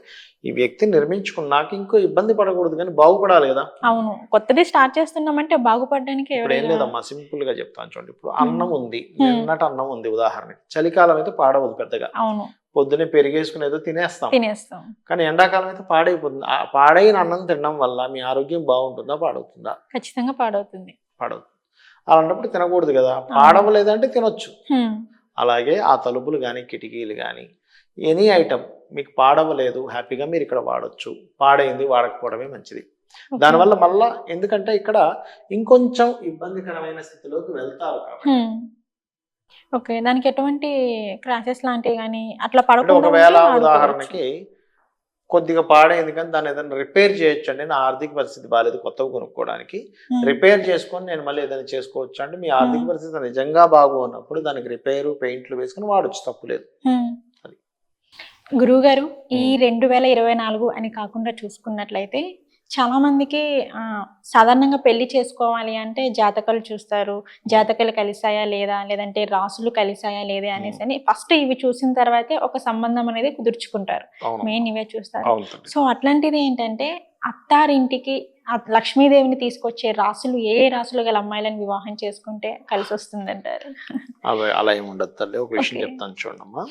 ఈ వ్యక్తి నిర్మించుకున్నాక ఇంకో ఇబ్బంది పడకూడదు కానీ బాగుపడాలి కదా. అవును, కొత్తది స్టార్ట్ చేస్తున్నామంటే బాగుపడడానికి ఇప్పుడు ఏం లేదమ్మా, సింపుల్ గా చెప్తాను చూడండి. ఇప్పుడు అన్నం ఉంది, నిన్నటి అన్నం ఉంది ఉదాహరణకి, చలికాలం అయితే పాడవదు పెద్దగా, పొద్దునే పెరిగేసుకుని ఏదో తినేస్తాం. కానీ ఎండాకాలం అయితే పాడైపోతుంది. పాడైన అన్నం తినడం వల్ల మీ ఆరోగ్యం బాగుంటుందా పాడవుతుందా? ఖచ్చితంగా పాడవుతుంది. అలాంటప్పుడు తినకూడదు కదా. పాడవలేదంటే తినొచ్చు. అలాగే ఆ తలుపులు కానీ కిటికీలు కానీ ఎనీ ఐటమ్ మీకు పాడవలేదు, హ్యాపీగా మీరు ఇక్కడ వాడచ్చు. పాడైంది వాడకపోవడమే మంచిది. దానివల్ల మళ్ళా ఎందుకంటే ఇక్కడ ఇంకొంచెం ఇబ్బందికరమైన స్థితిలోకి వెళ్తారు కాబట్టి. ఓకే, దానికి ఎటువంటి క్రాషెస్ లాంటివి కానీ అట్లా పడకుండా ఒకవేళ ఉదాహరణకి కొద్దిగా పాడైంది కానీ దాన్ని ఏదైనా రిపేర్ చేయొచ్చు అండి, నా ఆర్థిక పరిస్థితి బాగాలేదు కొత్తగా కొనుక్కోవడానికి, రిపేర్ చేసుకొని నేను మళ్ళీ ఏదైనా చేసుకోవచ్చు అంటే మీ ఆర్థిక పరిస్థితి నిజంగా బాగున్నప్పుడు దానికి రిపేరు పెయింట్లు వేసుకుని వాడచ్చు, తప్పులేదు. గురువు గారు, ఈ 2024 అని కాకుండా చూసుకున్నట్లయితే చాలా మందికి సాధారణంగా పెళ్లి చేసుకోవాలి అంటే జాతకాలు చూస్తారు, జాతకాలు కలిసాయా లేదా, లేదంటే రాసులు కలిసాయా లేదా అనేసి ఫస్ట్ ఇవి చూసిన తర్వాతే ఒక సంబంధం అనేది కుదుర్చుకుంటారు, మెయిన్ ఇవే చూస్తారు. సో అట్లాంటిది ఏంటంటే అత్తారింటికి లక్ష్మీదేవిని తీసుకొచ్చే రాసులు ఏ రాసులు గల అమ్మాయిలను వివాహం చేసుకుంటే కలిసి వస్తుంది అంటారు? అలా ఏమి ఉండదు తల్లి, ఒక విషయం చెప్తాను చూడమ్మా.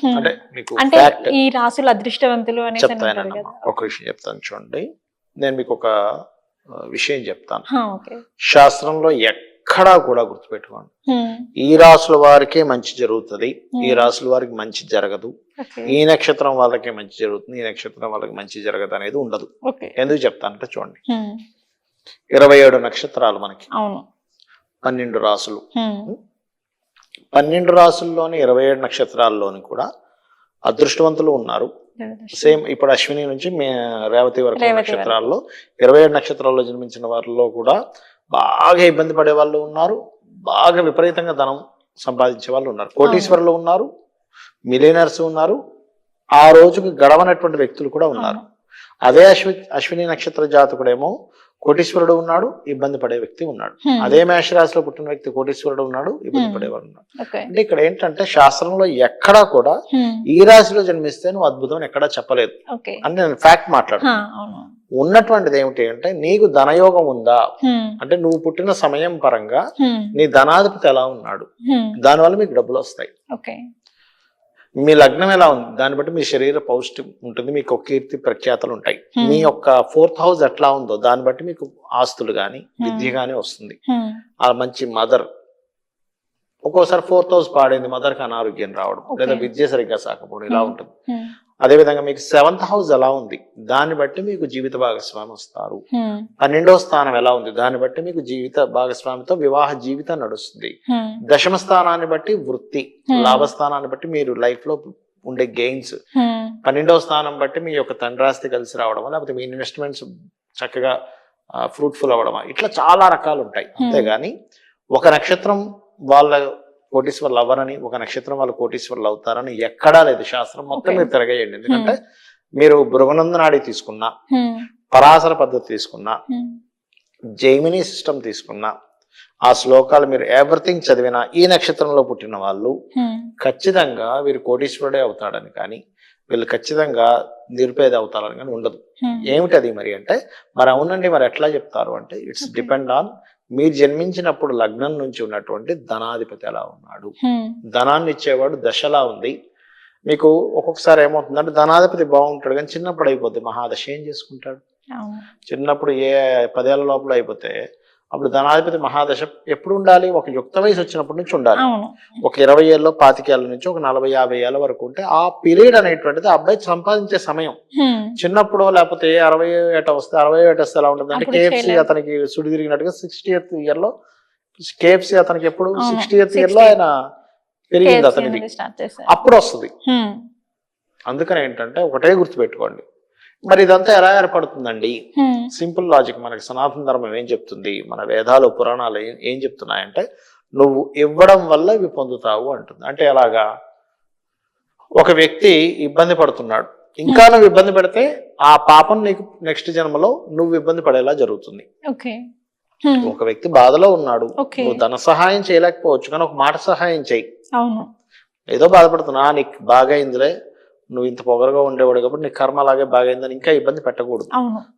అంటే ఈ రాసులు అదృష్టవంతులు అనేసి ఒక విషయం చెప్తాను చూడండి. నేను మీకు ఒక విషయం చెప్తాను. శాస్త్రంలో ఎక్కడా కూడా గుర్తుపెట్టుకోండి, ఈ రాసుల వారికే మంచి జరుగుతుంది, ఈ రాసుల వారికి మంచి జరగదు, ఈ నక్షత్రం వాళ్ళకే మంచి జరుగుతుంది, ఈ నక్షత్రం వాళ్ళకి మంచి జరగదు అనేది ఉండదు. ఎందుకు చెప్తానంటే చూడండి, 27 నక్షత్రాలు మనకి, 12 రాసులు. 12 రాసుల్లోని 27 నక్షత్రాల్లోని కూడా అదృష్టవంతులు ఉన్నారు. సేమ్ ఇప్పుడు అశ్విని నుంచి రేవతి వరకు నక్షత్రాల్లో 27 నక్షత్రాల్లో జన్మించిన వారిలో కూడా బాగా ఇబ్బంది పడే వాళ్ళు ఉన్నారు, బాగా విపరీతంగా ధనం సంపాదించే వాళ్ళు ఉన్నారు, కోటీశ్వరులు ఉన్నారు, మిలియనర్స్ ఉన్నారు, ఆ రోజుకి గడవనటువంటి వ్యక్తులు కూడా ఉన్నారు. అదే అశ్విని నక్షత్ర జాతకుడేమో కోటీశ్వరుడు ఉన్నాడు, ఇబ్బంది పడే వ్యక్తి ఉన్నాడు. అదే మేషరాశిలో పుట్టిన వ్యక్తి కోటీశ్వరుడు ఉన్నాడు, ఇబ్బంది పడేవాడు ఉన్నాడు. అంటే ఇక్కడ ఏంటంటే శాస్త్రంలో ఎక్కడా కూడా ఈ రాశిలో జన్మిస్తే నువ్వు అద్భుతం ఎక్కడా చెప్పలేదు అని నేను ఫ్యాక్ట్ మాట్లాడుతున్నాను. ఉన్నటువంటిది ఏమిటి అంటే నీకు ధనయోగం ఉందా అంటే నువ్వు పుట్టిన సమయం పరంగా నీ ధనాధిపతి ఎలా ఉన్నాడు, దానివల్ల మీకు డబ్బులు వస్తాయి. మీ లగ్నం ఎలా ఉంది దాన్ని బట్టి మీ శరీర పౌష్టి ఉంటుంది, మీకు కీర్తి ప్రఖ్యాతలు ఉంటాయి. మీ యొక్క 4th హౌస్ ఎట్లా ఉందో దాన్ని బట్టి మీకు ఆస్తులు గాని విద్య గాని వస్తుంది. ఆ మంచి మదర్, ఒక్కోసారి 4th హౌస్ పాడైంది, మదర్ కి అనారోగ్యం రావడం లేదా విద్య సరిగ్గా సాకపోవడం ఇలా ఉంటుంది. అదేవిధంగా మీకు 7th హౌస్ ఎలా ఉంది దాన్ని బట్టి మీకు జీవిత భాగస్వామి వస్తారు. 12వ స్థానం ఎలా ఉంది దాన్ని బట్టి మీకు జీవిత భాగస్వామితో వివాహ జీవితం నడుస్తుంది. 10వ స్థానాన్ని బట్టి వృత్తి లాభస్థానాన్ని బట్టి మీరు లైఫ్ లో ఉండే గెయిన్స్. 12వ స్థానం బట్టి మీ యొక్క తండ్రాస్తి కలిసి రావడం, లేకపోతే మీ ఇన్వెస్ట్మెంట్స్ చక్కగా ఫ్రూట్ఫుల్ అవ్వడమా, ఇట్లా చాలా రకాలు ఉంటాయి. అంతేగాని ఒక నక్షత్రం వాళ్ళ కోటీశ్వర్లు అవ్వరని, ఒక నక్షత్రం వాళ్ళు కోటీశ్వర్లు అవుతారని ఎక్కడా లేదు. శాస్త్రం మొత్తం మీరు తిరగేయండి. ఎందుకంటే మీరు భృగునందనాడి తీసుకున్నా, పరాశర పద్ధతి తీసుకున్నా, జైమినీ సిస్టమ్ తీసుకున్నా, ఆ శ్లోకాలు మీరు ఎవ్రీథింగ్ చదివినా ఈ నక్షత్రంలో పుట్టిన వాళ్ళు ఖచ్చితంగా వీరు కోటీశ్వరుడే అవుతాడని కానీ, వీళ్ళు ఖచ్చితంగా నిరుపేద అవుతారని కానీ ఉండదు. ఏమిటది మరి అంటే, మరి అవునండి మరి ఎట్లా చెప్తారు అంటే, ఇట్స్ డిపెండ్ ఆన్ మీరు జన్మించినప్పుడు లగ్నం నుంచి ఉన్నటువంటి ధనాధిపతి ఎలా ఉన్నాడు, ధనాన్ని ఇచ్చేవాడు దశలా ఉంది. మీకు ఒక్కొక్కసారి ఏమవుతుందంటే ధనాధిపతి బాగుంటాడు కానీ చిన్నప్పుడు అయిపోద్ది మహాదశ ఏం చేసుకుంటాడు. చిన్నప్పుడు 10 ఏళ్ల లోపల అయిపోతే అప్పుడు ధనాధిపతి మహాదశ ఎప్పుడు ఉండాలి, ఒక యుక్త వయసు వచ్చినప్పటి నుంచి ఉండాలి. ఒక 20 ఏళ్ళలో 25 ఏళ్ళ నుంచి ఒక 40-50 ఏళ్ళ వరకు ఉంటే ఆ పీరియడ్ అనేటువంటిది ఆ అబ్బాయి సంపాదించే సమయం. చిన్నప్పుడు లేకపోతే 60 ఏట వస్తే 60 ఏట వస్తే ఎలా ఉంటుంది అంటే, KFC అతనికి సుడి తిరిగినట్టుగా 60th ఇయర్ లో KFC అతనికి ఎప్పుడు 60th ఇయర్ లో ఆయన పెరిగింది అతనిది, అప్పుడు వస్తుంది. అందుకని ఏంటంటే ఒకటే గుర్తుపెట్టుకోండి, మరి ఇదంతా ఎలా ఏర్పడుతుందండి? Simple logic. మనకి సనాతన ధర్మం ఏం చెప్తుంది, మన వేదాలు పురాణాలు ఏం చెప్తున్నాయంటే, నువ్వు ఇవ్వడం వల్ల ఇవి పొందుతావు అంటుంది. అంటే ఎలాగా, ఒక వ్యక్తి ఇబ్బంది పడుతున్నాడు, ఇంకా నువ్వు ఇబ్బంది పెడితే ఆ పాపం నీకు నెక్స్ట్ జన్మలో నువ్వు ఇబ్బంది పడేలా జరుగుతుంది. ఒక వ్యక్తి బాధలో ఉన్నాడు, నువ్వు ధన సహాయం చేయలేకపోవచ్చు కానీ ఒక మాట సహాయం చేయి. ఏదో బాధపడుతున్నా, నీకు బాగా అయిందిలే, నువ్వు ఇంత పొగరగా ఉండేవాడు కాబట్టి నీ కర్మ అలాగే బాగైందని ఇంకా ఇబ్బంది పెట్టకూడదు.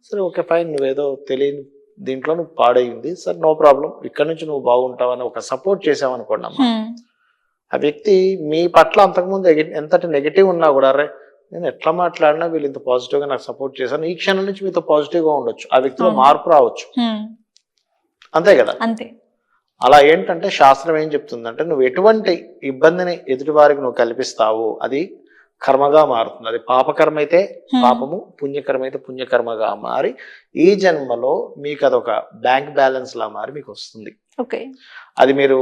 సరే ఓకే ఫైన్, నువ్వేదో తెలియని దీంట్లో నువ్వు పాడైంది, సరే నో ప్రాబ్లం, ఇక్కడ నుంచి నువ్వు బాగుంటావని ఒక సపోర్ట్ చేసావనుకోండి అమ్మా, ఆ వ్యక్తి మీ పట్ల అంతకుముందు ఎంతటి నెగిటివ్ ఉన్నా కూడా, అరే నేను ఎట్లా మాట్లాడినా వీళ్ళు ఇంత పాజిటివ్ గా నాకు సపోర్ట్ చేశాను, ఈ క్షణం నుంచి మీతో పాజిటివ్ గా ఉండొచ్చు, ఆ వ్యక్తిలో మార్పు రావచ్చు. అంతే కదా. అలా ఏంటంటే శాస్త్రం ఏం చెప్తుందంటే, నువ్వు ఎటువంటి ఇబ్బందిని ఎదుటి వారికి నువ్వు కల్పిస్తావో అది కర్మగా మారుతుంది. అది పాపకర్మ అయితే పాపము, పుణ్యకర్మ అయితే పుణ్యకర్మగా మారి ఈ జన్మలో మీకు అదొక బ్యాంక్ బ్యాలెన్స్ లా మారి మీకు వస్తుంది. అది మీరు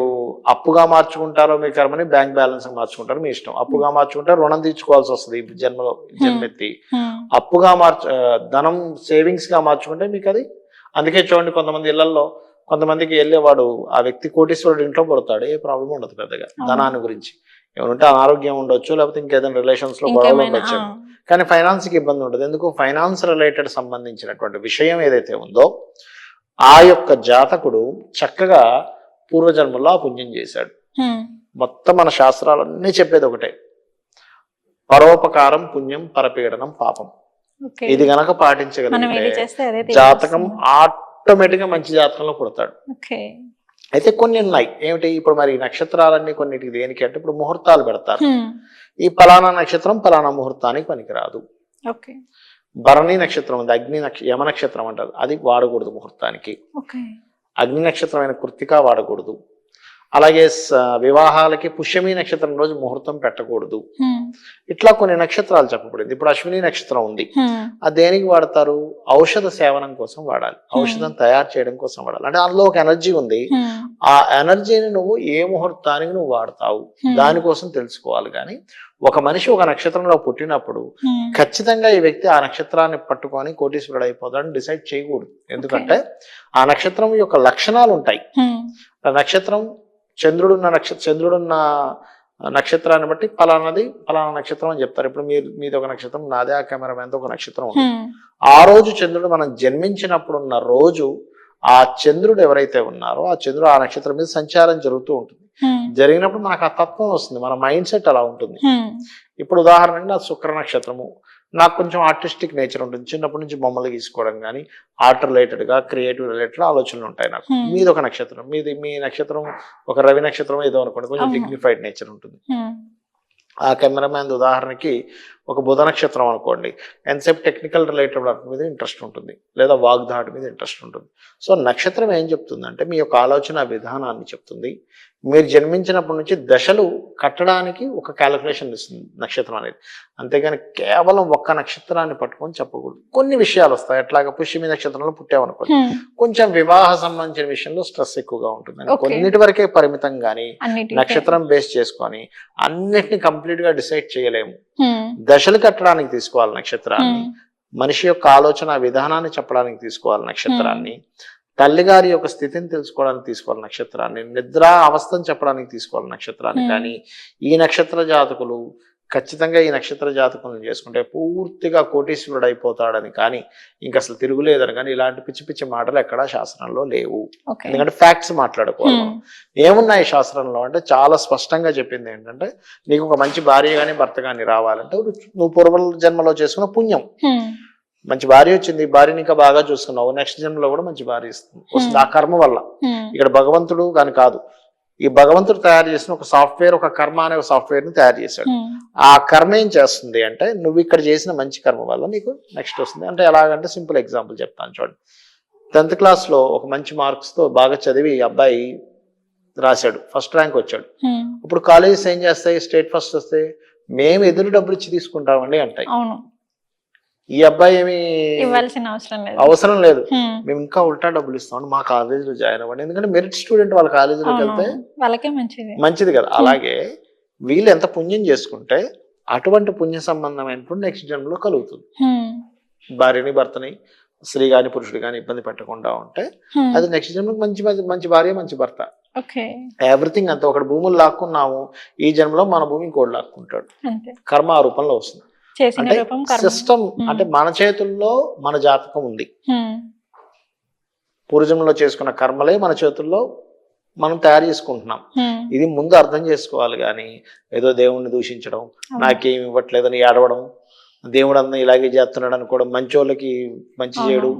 అప్పుగా మార్చుకుంటారో మీ కర్మని, బ్యాంక్ బ్యాలెన్స్ మార్చుకుంటారో మీ ఇష్టం. అప్పుగా మార్చుకుంటారో రుణం తీర్చుకోవాల్సి వస్తుంది ఈ జన్మలో, జన్మెత్తి. అప్పుగా ధనం సేవింగ్స్ గా మార్చుకుంటే మీకు అది. అందుకే చూడండి, కొంతమంది ఇళ్లలో కొంతమందికి వెళ్ళేవాడు ఆ వ్యక్తి కోటీశ్వరుడు ఇంట్లో పడతాడు, ఏ ప్రాబ్లం ఉండదు పెద్దగా ధనాన్ని గురించి. ఏమంటే అనారోగ్యం ఉండొచ్చు, లేకపోతే ఇంకేదైనా రిలేషన్స్ లో గొడవలు ఉండొచ్చు, కానీ ఫైనాన్స్ కి ఇబ్బంది ఉండదు. ఎందుకు, ఫైనాన్స్ రిలేటెడ్ సంబంధించినటువంటి విషయం ఏదైతే ఉందో ఆ యొక్క జాతకుడు చక్కగా పూర్వజన్మలో ఆ పుణ్యం చేశాడు. మొత్తం మన శాస్త్రాలన్నీ చెప్పేది ఒకటే, పరోపకారం పుణ్యం, పరపీడనం పాపం. ఇది గనక పాటించగలిగితే జాతకం ఆటోమేటిక్ గా మంచి జాతకంలో పుడతాడు. అయితే కొన్ని ఉన్నాయి ఏమిటి, ఇప్పుడు మరి నక్షత్రాలన్నీ కొన్నిటికి దేనికి అంటే, ఇప్పుడు ముహూర్తాలు పెడతారు, ఈ ఫలానా నక్షత్రం ఫలానా ముహూర్తానికి పనికిరాదు. భరణి నక్షత్రం ఉంది, యమ నక్షత్రం అంటారు, అది వాడకూడదు ముహూర్తానికి. అగ్ని నక్షత్రమైన కృత్తిక వాడకూడదు. అలాగే వివాహాలకి పుష్యమి నక్షత్రం రోజు ముహూర్తం పెట్టకూడదు. ఇట్లా కొన్ని నక్షత్రాలు చెప్పబడింది. ఇప్పుడు అశ్విని నక్షత్రం ఉంది, అది దేనికి వాడతారు, ఔషధ సేవనం కోసం వాడాలి, ఔషధం తయారు చేయడం కోసం వాడాలి. అంటే అందులో ఒక ఎనర్జీ ఉంది, ఆ ఎనర్జీని నువ్వు ఏ ముహూర్తానికి నువ్వు వాడతావు దానికోసం తెలుసుకోవాలి. కానీ ఒక మనిషి ఒక నక్షత్రంలో పుట్టినప్పుడు ఖచ్చితంగా ఈ వ్యక్తి ఆ నక్షత్రాన్ని పట్టుకొని కోటీశ్వరుడు అయిపోతాడని డిసైడ్ చేయకూడదు. ఎందుకంటే ఆ నక్షత్రం యొక్క లక్షణాలు ఉంటాయి. ఆ నక్షత్రం చంద్రుడున్న నక్షత్రాన్ని బట్టి ఫలానాది ఫలానా నక్షత్రం అని చెప్తారు. ఇప్పుడు మీది ఒక నక్షత్రం, నాదే ఆ కెమెరామెన్తో ఒక నక్షత్రం ఉంది. ఆ రోజు చంద్రుడు మనం జన్మించినప్పుడు ఉన్న రోజు ఆ చంద్రుడు ఎవరైతే ఉన్నారో ఆ చంద్రుడు ఆ నక్షత్రం మీద సంచారం జరుగుతూ ఉంటుంది. జరిగినప్పుడు మనకు ఆ తత్వం వస్తుంది, మన మైండ్ సెట్ అలా ఉంటుంది. ఇప్పుడు ఉదాహరణకి నా శుక్ర నక్షత్రము, నాకు కొంచెం ఆర్టిస్టిక్ నేచర్ ఉంటుంది, చిన్నప్పటి నుంచి బొమ్మలు గీసుకోవడం కానీ ఆర్ట్ రిలేటెడ్ గా క్రియేటివ్ రిలేటెడ్ ఆలోచనలు ఉంటాయి నాకు. మీది ఒక నక్షత్రం, మీ నక్షత్రం ఒక రవి నక్షత్రం ఏదో అనుకోండి, కొంచెం డిగ్నిఫైడ్ నేచర్ ఉంటుంది. ఆ కెమెరామ్యాన్ ఉదాహరణకి ఒక బుధ నక్షత్రం అనుకోండి, ఎంతసేపు టెక్నికల్ రిలేటెడ్ వర్క్ మీద ఇంట్రెస్ట్ ఉంటుంది, లేదా వాగ్దాటి మీద ఇంట్రెస్ట్ ఉంటుంది. సో నక్షత్రం ఏం చెప్తుందంటే మీ యొక్క ఆలోచన విధానాన్ని చెప్తుంది. మీరు జన్మించినప్పటి నుంచి దశలు కట్టడానికి ఒక క్యాలిక్యులేషన్ ఇస్తుంది నక్షత్రం అనేది. అంతేగాని కేవలం ఒక్క నక్షత్రాన్ని పట్టుకొని చెప్పకూడదు. కొన్ని విషయాలు వస్తాయి, ఎట్లాగా పుష్యమి నక్షత్రంలో పుట్టామనుకోండి, కొంచెం వివాహ సంబంధించిన విషయంలో స్ట్రెస్ ఎక్కువగా ఉంటుంది. కొన్నిటి వరకే పరిమితం గానీ నక్షత్రం బేస్ చేసుకొని అన్నిటిని కంప్లీట్ గా డిసైడ్ చేయలేము. దశలు కట్టడానికి తీసుకోవాలి నక్షత్రాన్ని. మనిషి యొక్క ఆలోచన విధానాన్ని చెప్పడానికి తీసుకోవాలి నక్షత్రాన్ని, తల్లిగారి యొక్క స్థితిని తెలుసుకోవడానికి తీసుకోవాలి నక్షత్రాన్ని, నిద్రా అవస్థను చెప్పడానికి తీసుకోవాలి నక్షత్రాన్ని. కానీ ఈ నక్షత్ర జాతకులు ఖచ్చితంగా ఈ నక్షత్ర జాతకులను చేసుకుంటే పూర్తిగా కోటీశ్వరుడు అయిపోతాడని కానీ ఇంకా అసలు తిరుగులేదని కానీ ఇలాంటి పిచ్చి పిచ్చి మాటలు ఎక్కడా శాస్త్రంలో లేవు. ఎందుకంటే ఫ్యాక్ట్స్ మాట్లాడుకోవాలి. ఏమున్నాయి శాస్త్రంలో అంటే చాలా స్పష్టంగా చెప్పింది ఏంటంటే నీకు ఒక మంచి భార్య కానీ భర్త కానీ రావాలంటే నువ్వు పూర్వ జన్మలో చేసుకున్న పుణ్యం. మంచి భార్య వచ్చింది, భార్యని ఇంకా బాగా చూసుకున్నావు, నెక్స్ట్ జన్మలో కూడా మంచి భార్య వస్తుంది ఆ కర్మ వల్ల. ఇక్కడ భగవంతుడు కానీ కాదు, ఈ భగవంతుడు తయారు చేసిన ఒక సాఫ్ట్వేర్, ఒక కర్మ అనే ఒక సాఫ్ట్వేర్ ని తయారు చేశాడు. ఆ కర్మ ఏం చేస్తుంది అంటే నువ్వు ఇక్కడ చేసిన మంచి కర్మ వల్ల నీకు నెక్స్ట్ వస్తుంది. అంటే ఎలాగంటే సింపుల్ ఎగ్జాంపుల్ చెప్తాను చూడండి. 10th క్లాస్ లో ఒక మంచి మార్క్స్ తో బాగా చదివి అబ్బాయి రాశాడు, ఫస్ట్ ర్యాంక్ వచ్చాడు. ఇప్పుడు కాలేజెస్ ఏం చేస్తాయి, స్టేట్ ఫస్ట్ వస్తే మేము ఎదురు డబ్బులు ఇచ్చి తీసుకుంటామండి అంటాయి. ఈ అబ్బాయి ఏమి అవసరం లేదు, మేము ఇంకా ఉల్టా డబ్బులు ఇస్తాం మా కాలేజీలో జాయిన్ అవ్వండి, ఎందుకంటే మెరిట్ స్టూడెంట్ వాళ్ళ కాలేజీలోకి వెళ్తే మంచిది కదా. అలాగే వీళ్ళు ఎంత పుణ్యం చేసుకుంటే అటువంటి పుణ్య సంబంధమైనటువంటి నెక్స్ట్ జన్మలో కలుగుతుంది. భార్యని భర్తని స్త్రీ గాని పురుషుడు గాని ఇబ్బంది పెట్టకుండా ఉంటే అది నెక్స్ట్ జన్మకి మంచి మంచి భార్య మంచి భర్త. ఎవ్రీథింగ్ అంతా ఒకటి భూములు లాక్కున్నాము, ఈ జన్మలో మన భూమి ఇంకోటి లాక్కుంటాడు. కర్మ ఆ రూపంలో వస్తుంది. సిస్టమ్ అంటే మన చేతుల్లో మన జాతకం ఉంది. పూర్వజన్మలో చేసుకున్న కర్మలే మన చేతుల్లో మనం తయారు చేసుకుంటున్నాం. ఇది ముందు అర్థం చేసుకోవాలి. కానీ ఏదో దేవుణ్ణి దూషించడం, నాకేమి ఇవ్వట్లేదని ఏడవడం, దేవుడు అన్న ఇలాగే చేస్తున్నాడు అనుకోవడం, మంచోళ్ళకి మంచి చేయడు,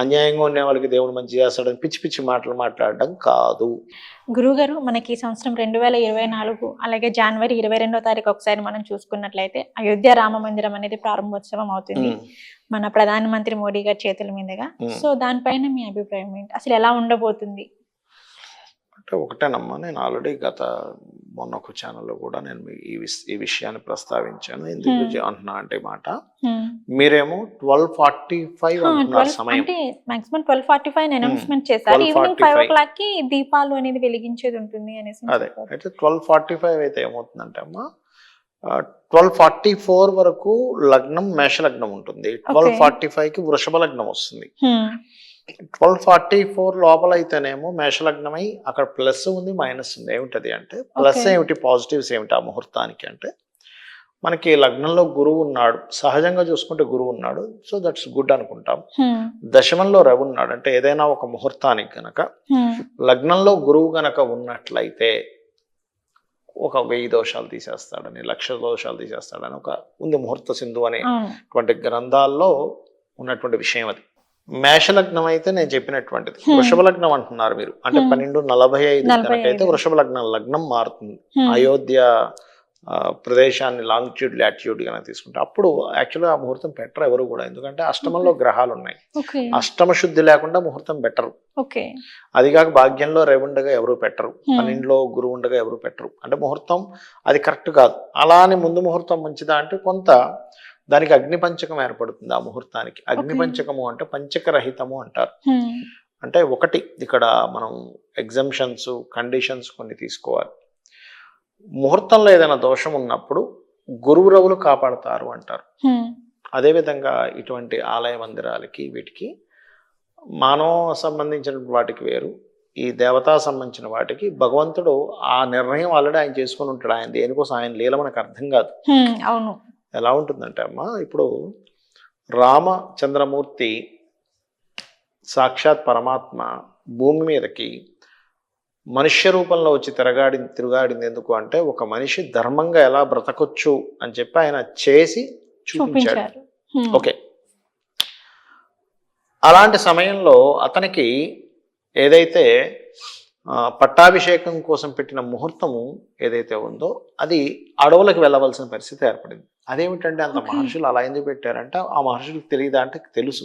అన్యాయంగా ఉండే వాళ్ళకి దేవుడు మంచి చేస్తాడని పిచ్చి పిచ్చి మాటలు మాట్లాడడం కాదు. గురువుగారు, మనకి ఈ సంవత్సరం 2024 అలాగే జనవరి 22వ తారీఖు ఒకసారి మనం చూసుకున్నట్లయితే అయోధ్య రామ మందిరం అనేది ప్రారంభోత్సవం అవుతుంది మన ప్రధానమంత్రి మోడీ గారి చేతుల మీదుగా. సో దానిపైన మీ అభిప్రాయం ఏంటి, అసలు ఎలా ఉండబోతుంది? అంటే ఒకటేనమ్మా, నేను ఆల్రెడీ మొన్న ఒక ఛానల్లో కూడా నేను ఈ విషయాన్ని ప్రస్తావించాను. ఎందుకు అంటున్నా అంటే మాట, మీరేమో 12:45 అంటున్నారు సమయం, అంటే మాక్సిమం 12:45 అనౌన్స్మెంట్ చేశారు. ఈవినింగ్ 5 o'clock కి దీపాలు అనేది వెలిగించేది ఉంటుంది అనేసి. అదే అయితే 12:45 అయితే ఏమవుతుందంటే అమ్మా 12:44 వరకు లగ్నం మేష లగ్నం ఉంటుంది, 12:45 కి వృషభ లగ్నం వస్తుంది. 12:44 లోపల అయితేనేమో మేషలగ్నమై అక్కడ ప్లస్ ఉంది మైనస్ ఉంది. ఏమిటది అంటే ప్లస్ ఏమిటి, పాజిటివ్స్ ఏమిటి ఆ ముహూర్తానికి అంటే మనకి లగ్నంలో గురువు ఉన్నాడు, సహజంగా చూసుకుంటే గురువు ఉన్నాడు, సో దట్స్ గుడ్ అనుకుంటాం. దశమంలో రవి ఉన్నాడు అంటే ఏదైనా ఒక ముహూర్తానికి గనక లగ్నంలో గురువు గనక ఉన్నట్లయితే ఒక 1000 దోషాలు తీసేస్తాడని, 1,00,000 దోషాలు తీసేస్తాడని ఒక ఉంది ముహూర్త సింధు అనేటువంటి గ్రంథాల్లో ఉన్నటువంటి విషయం అది. మేషలగ్నం అయితే నేను చెప్పినటువంటిది. వృషభ లగ్నం అంటున్నారు మీరు, అంటే 12:45 కనుకైతే వృషభ లగ్నం మారుతుంది. అయోధ్య ప్రదేశాన్ని లాంగిట్యూడ్ లాటిట్యూడ్ గా తీసుకుంటే అప్పుడు యాక్చువల్గా ఆ ముహూర్తం పెట్టరు ఎవరు కూడా, ఎందుకంటే అష్టమంలో గ్రహాలు ఉన్నాయి, అష్టమ శుద్ధి లేకుండా ముహూర్తం పెట్టరు. అది కాక భాగ్యంలో రవి ఉండగా ఎవరు పెట్టరు, 12లో గురువు ఉండగా ఎవరు పెట్టరు. అంటే ముహూర్తం అది కరెక్ట్ కాదు. అలా అని ముందు ముహూర్తం మంచిదా అంటే కొంత దానికి అగ్ని పంచకం ఏర్పడుతుంది ఆ ముహూర్తానికి. అగ్ని పంచకము అంటే పంచకరహితము అంటారు. అంటే ఒకటి ఇక్కడ మనం ఎగ్జంప్షన్స్ కండిషన్స్ కొన్ని తీసుకోవాలి. ముహూర్తంలో ఏదైనా దోషం ఉన్నప్పుడు గురువు రవులు కాపాడతారు అంటారు. అదేవిధంగా ఇటువంటి ఆలయ మందిరాలకి వీటికి మానవ సంబంధించిన వాటికి వేరు, ఈ దేవతా సంబంధించిన వాటికి భగవంతుడు ఆ నిర్ణయం ఆల్రెడీ ఆయన చేసుకుని ఉంటాడు. ఆయన దేనికోసం ఆయన లీల మనకు అర్థం కాదు. అవును. ఎలా ఉంటుందంటే అమ్మా, ఇప్పుడు రామచంద్రమూర్తి సాక్షాత్ పరమాత్మ భూమి మీదకి మనుష్య రూపంలో వచ్చి తిరుగాడింది ఎందుకు అంటే ఒక మనిషి ధర్మంగా ఎలా బ్రతకొచ్చు అని చెప్పి ఆయన చేసి చూపించాడు. ఓకే, అలాంటి సమయంలో అతనికి ఏదైతే పట్టాభిషేకం కోసం పెట్టిన ముహూర్తము ఏదైతే ఉందో అది అడవులకు వెళ్ళవలసిన పరిస్థితి ఏర్పడింది. అదేమిటంటే అంత మహర్షులు అలా ఎందుకు పెట్టారంటే ఆ మహర్షులకు తెలియదా అంటే తెలుసు.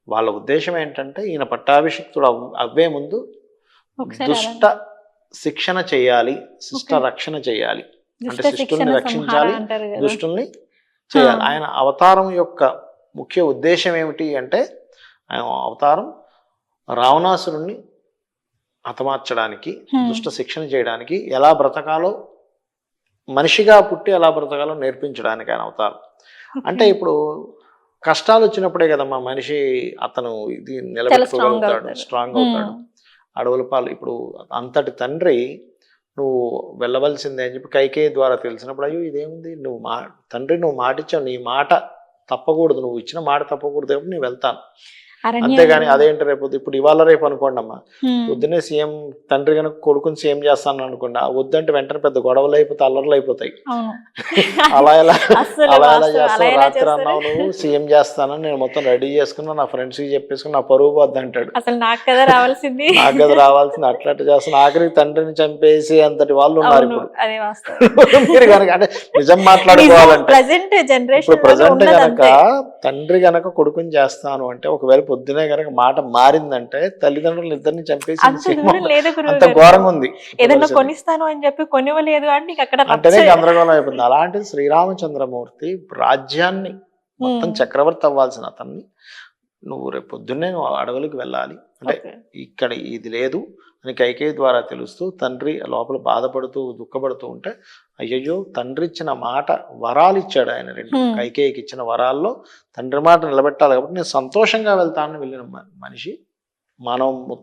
వాళ్ళ ఉద్దేశం ఏంటంటే ఈయన పట్టాభిషిక్తుడు అవ్వే ముందు దుష్ట శిక్షణ చేయాలి, శిష్ట రక్షణ చేయాలి, అంటే శిష్టుల్ని రక్షించాలి, దుష్టుల్ని చేయాలి. ఆయన అవతారం యొక్క ముఖ్య ఉద్దేశం ఏమిటి అంటే ఆయన అవతారం రావణాసురుణ్ణి హతమార్చడానికి, దుష్ట శిక్షణ చేయడానికి, ఎలా బ్రతకాలో మనిషిగా పుట్టి ఎలా బ్రతకాలో నేర్పించడానికి ఆయన అవతారం. అంటే ఇప్పుడు కష్టాలు వచ్చినప్పుడే కదమ్మా మనిషి అతను ఇది నిలబెట్టుకోగలుగుతాడు, స్ట్రాంగ్ అవుతాడు. అడవుల పాలు ఇప్పుడు అంతటి తండ్రి నువ్వు వెళ్ళవలసిందే అని చెప్పి కైకేయి ద్వారా తెలిసినప్పుడు అయ్యో ఇదేముంది, తండ్రి నువ్వు మాట ఇచ్చావు, నీ మాట తప్పకూడదు, నువ్వు ఇచ్చిన మాట తప్పకూడదు కాబట్టి నేను వెళ్తాను. అంతేగాని అదేంటి రేపు ఇప్పుడు ఇవాళ రేపు అనుకోండి అమ్మా, పొద్దున్నే సీఎం తండ్రి కనుక కొడుకుని సీఎం చేస్తాను అనుకోండి, వద్దంటే వెంటనే పెద్ద గొడవలు అయిపోతాయి, అల్లర్లు అయిపోతాయి. అలా ఎలా చేస్తావు, రాత్రి అన్నావు నువ్వు సీఎం చేస్తానని నేను మొత్తం రెడీ చేసుకున్నా, నా ఫ్రెండ్స్ కి చెప్పేసుకుని నా పరువు పోద్ది అంటాడు. అసలు నాకు కదా రావాల్సింది, నాకు కదా రావాల్సింది, అట్లా చేస్తాను. ఆఖరికి తండ్రిని చంపేసి అంతటి వాళ్ళు ఉన్నారు ఇప్పుడు. మీరు కనుక అంటే నిజం మాట్లాడుకోవాలంటే ఇప్పుడు ప్రజెంట్ కనుక తండ్రి గనక కొడుకుని చేస్తాను అంటే, ఒకవేళ పొద్దునే కనుక మాట మారిందంటే తల్లిదండ్రులు ఇద్దరిని చంపేసి అంత ఘోరంగా ఉంది. ఏదైనా కొనిస్తాను అని చెప్పి కొనివ్వలేదు అంటే అంటేనే గందరగోళం అయిపోయింది. అలాంటిది శ్రీరామచంద్రమూర్తి రాజ్యాన్ని మొత్తం చక్రవర్తి అవ్వాల్సిన అతన్ని నువ్వు రేపు పొద్దున్నే అడవులకు వెళ్ళాలి అంటే ఇక్కడ ఇది లేదు అని కైకేయి ద్వారా తెలుస్తూ తండ్రి లోపల బాధపడుతూ దుఃఖపడుతూ ఉంటే, అయ్యయ్యో తండ్రి ఇచ్చిన మాట వరాలు ఇచ్చాడు ఆయన రెండు. కైకేయికి ఇచ్చిన వరాల్లో తండ్రి మాట నిలబెట్టాలి కాబట్టి నేను సంతోషంగా వెళ్తానని వెళ్ళిన మనిషి మానవ